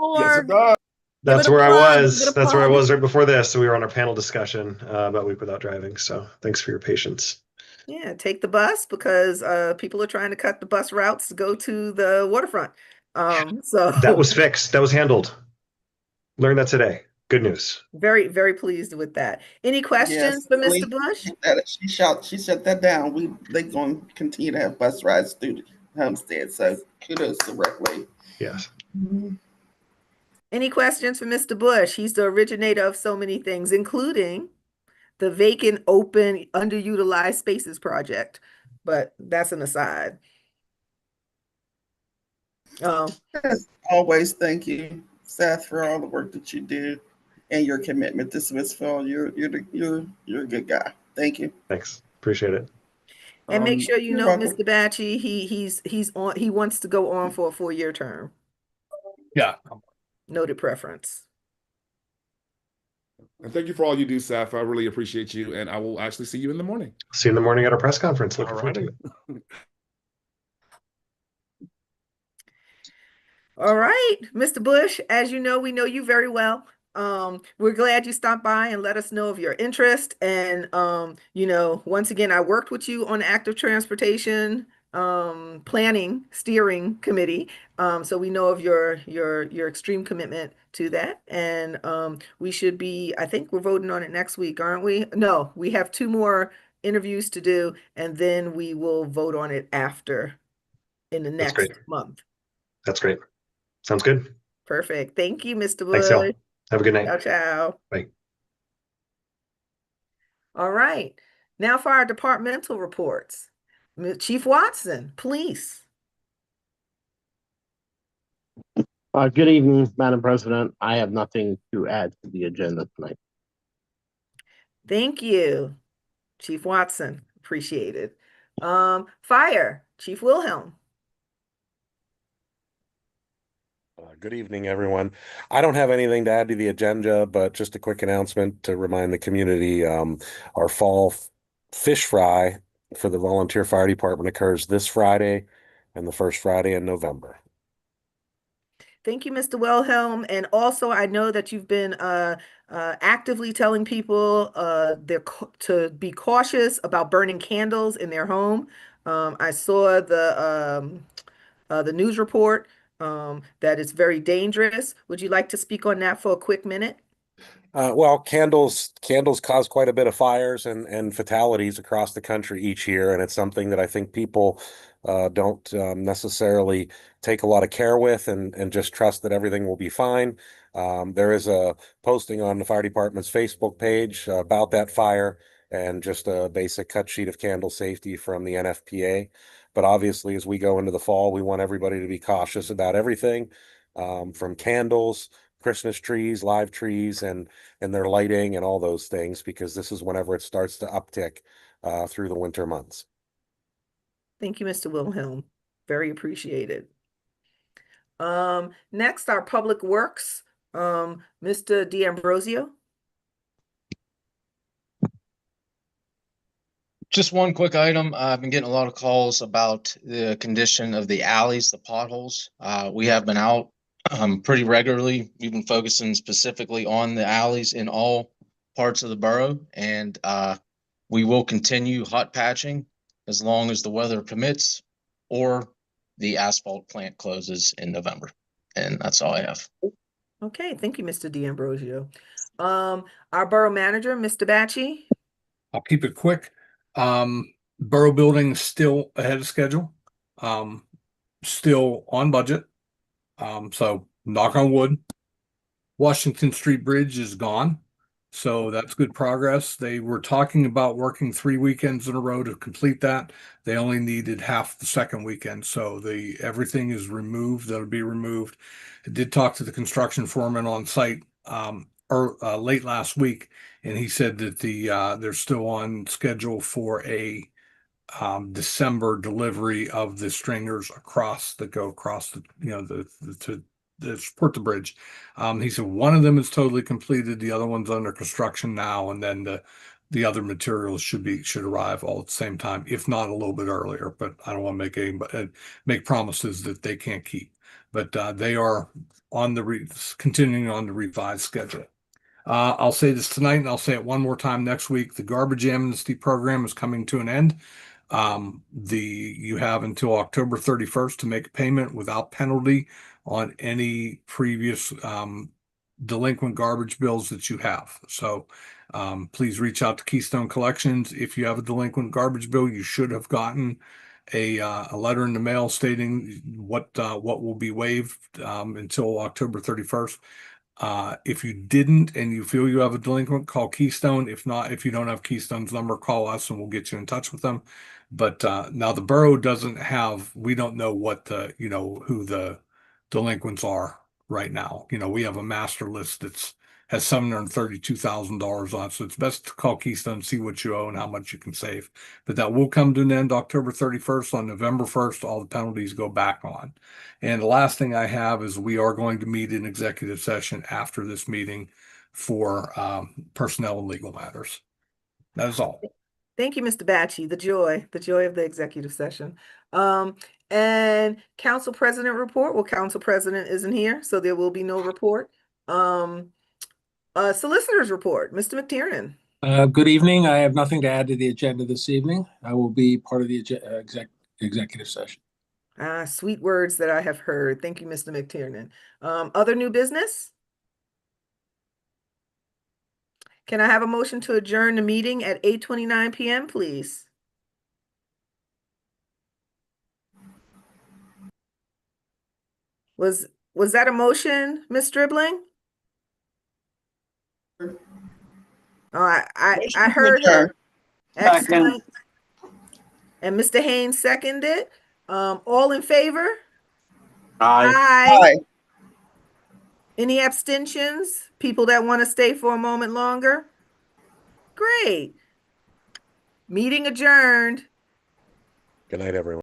That's where I was. That's where I was right before this. So we were on our panel discussion about Week Without Driving. So thanks for your patience. Yeah, take the bus because people are trying to cut the bus routes to go to the waterfront. So that was fixed. That was handled. Learned that today. Good news. Very, very pleased with that. Any questions for Mr. Bush? She shut that down. They're going to continue to have bus rides through Homestead. So kudos to Recway. Yes. Any questions for Mr. Bush? He's the originator of so many things, including the vacant, open, underutilized spaces project. But that's an aside. As always, thank you, Seth, for all the work that you do and your commitment to Smithville. You're a good guy. Thank you. Thanks. Appreciate it. And make sure you You're know, welcome. Mr. Batchy, he's on. He wants to go on for a 4-year term. Yeah. Noted preference. And thank you for all you do, Seth. I really appreciate you. And I will actually see you in the morning. See you in the morning at our press conference. Looking forward to it. All right, Mr. Bush, as you know, we know you very well. We're glad you stopped by and let us know of your interest. And, once again, I worked with you on active transportation planning steering committee. So we know of your extreme commitment to that. And we should be, I think we're voting on it next week, aren't we? No, we have 2 more interviews to do, and then we will vote on it after in the next month. That's great. Sounds good. Perfect. Thank you, Mr. Bush. Thanks, y'all. Have a good night. Ciao, ciao. Bye. All right. Now for our departmental reports. Chief Watson, please. Good evening, Madam President. I have nothing to add to the agenda tonight. Thank you, Chief Watson. Appreciate it. Fire, Chief Wilhelm. Good evening, everyone. I don't have anything to add to the agenda, but just a quick announcement to remind the community, our fall fish fry for the volunteer fire department occurs this Friday and the first Friday in November. Thank you, Mr. Wilhelm. And also, I know that you've been actively telling people to be cautious about burning candles in their home. I saw the news report that it's very dangerous. Would you like to speak on that for a quick minute? Well, candles cause quite a bit of fires and fatalities across the country each year, and it's something that I think people don't necessarily take a lot of care with and just trust that everything will be fine. There is a posting on the fire department's Facebook page about that fire and just a basic cut sheet of candle safety from the NFPA. But obviously, as we go into the fall, we want everybody to be cautious about everything, from candles, Christmas trees, live trees, and their lighting and all those things, because this is whenever it starts to uptick through the winter months. Thank you, Mr. Wilhelm. Very appreciated. Next, our Public Works, Mr. D'Ambrosio. Just one quick item. I've been getting a lot of calls about the condition of the alleys, the potholes. We have been out pretty regularly. We've been focusing specifically on the alleys in all parts of the borough, and we will continue hot patching as long as the weather permits or the asphalt plant closes in November. And that's all I have. Okay, thank you, Mr. D'Ambrosio. Our borough manager, Mr. Batchy. I'll keep it quick. Borough building is still ahead of schedule, still on budget. So knock on wood. Washington Street Bridge is gone. So that's good progress. They were talking about working 3 weekends in a row to complete that. They only needed half the second weekend. So everything is removed. That'll be removed. I did talk to the construction foreman on site late last week, and he said that they're still on schedule for a December delivery of the stringers to go across to support the bridge. He said one of them is totally completed, the other one's under construction now, and then the other materials should arrive all at the same time, if not a little bit earlier. But I don't want to make promises that they can't keep. But they are on continuing on the revised schedule. I'll say this tonight, and I'll say it one more time next week. The garbage amnesty program is coming to an end. You have until October 31st to make a payment without penalty on any previous delinquent garbage bills that you have. So please reach out to Keystone Collections. If you have a delinquent garbage bill, you should have gotten a letter in the mail stating what will be waived until October 31st. If you didn't and you feel you have a delinquent, call Keystone. If not, if you don't have Keystone's number, call us and we'll get you in touch with them. But now the borough we don't know who the delinquents are right now. We have a master list has $732,000 on it. So it's best to call Keystone, see what you owe and how much you can save. But that will come to an end October 31st. On November 1st, all the penalties go back on. And the last thing I have is we are going to meet in executive session after this meeting for personnel and legal matters. That is all. Thank you, Mr. Batchy. The joy of the executive session. And council president report. Well, council president isn't here, so there will be no report. Solicitor's report, Mr. McTiernan. Good evening. I have nothing to add to the agenda this evening. I will be part of the executive session. Sweet words that I have heard. Thank you, Mr. McTiernan. Other new business? Can I have a motion to adjourn the meeting at 8:29 p.m., please? Was that a motion, Ms. Dribbling? Oh, I heard her. Excellent. And Mr. Haynes seconded. All in favor? Aye. Any abstentions? People that want to stay for a moment longer? Great. Meeting adjourned. Good night, everyone.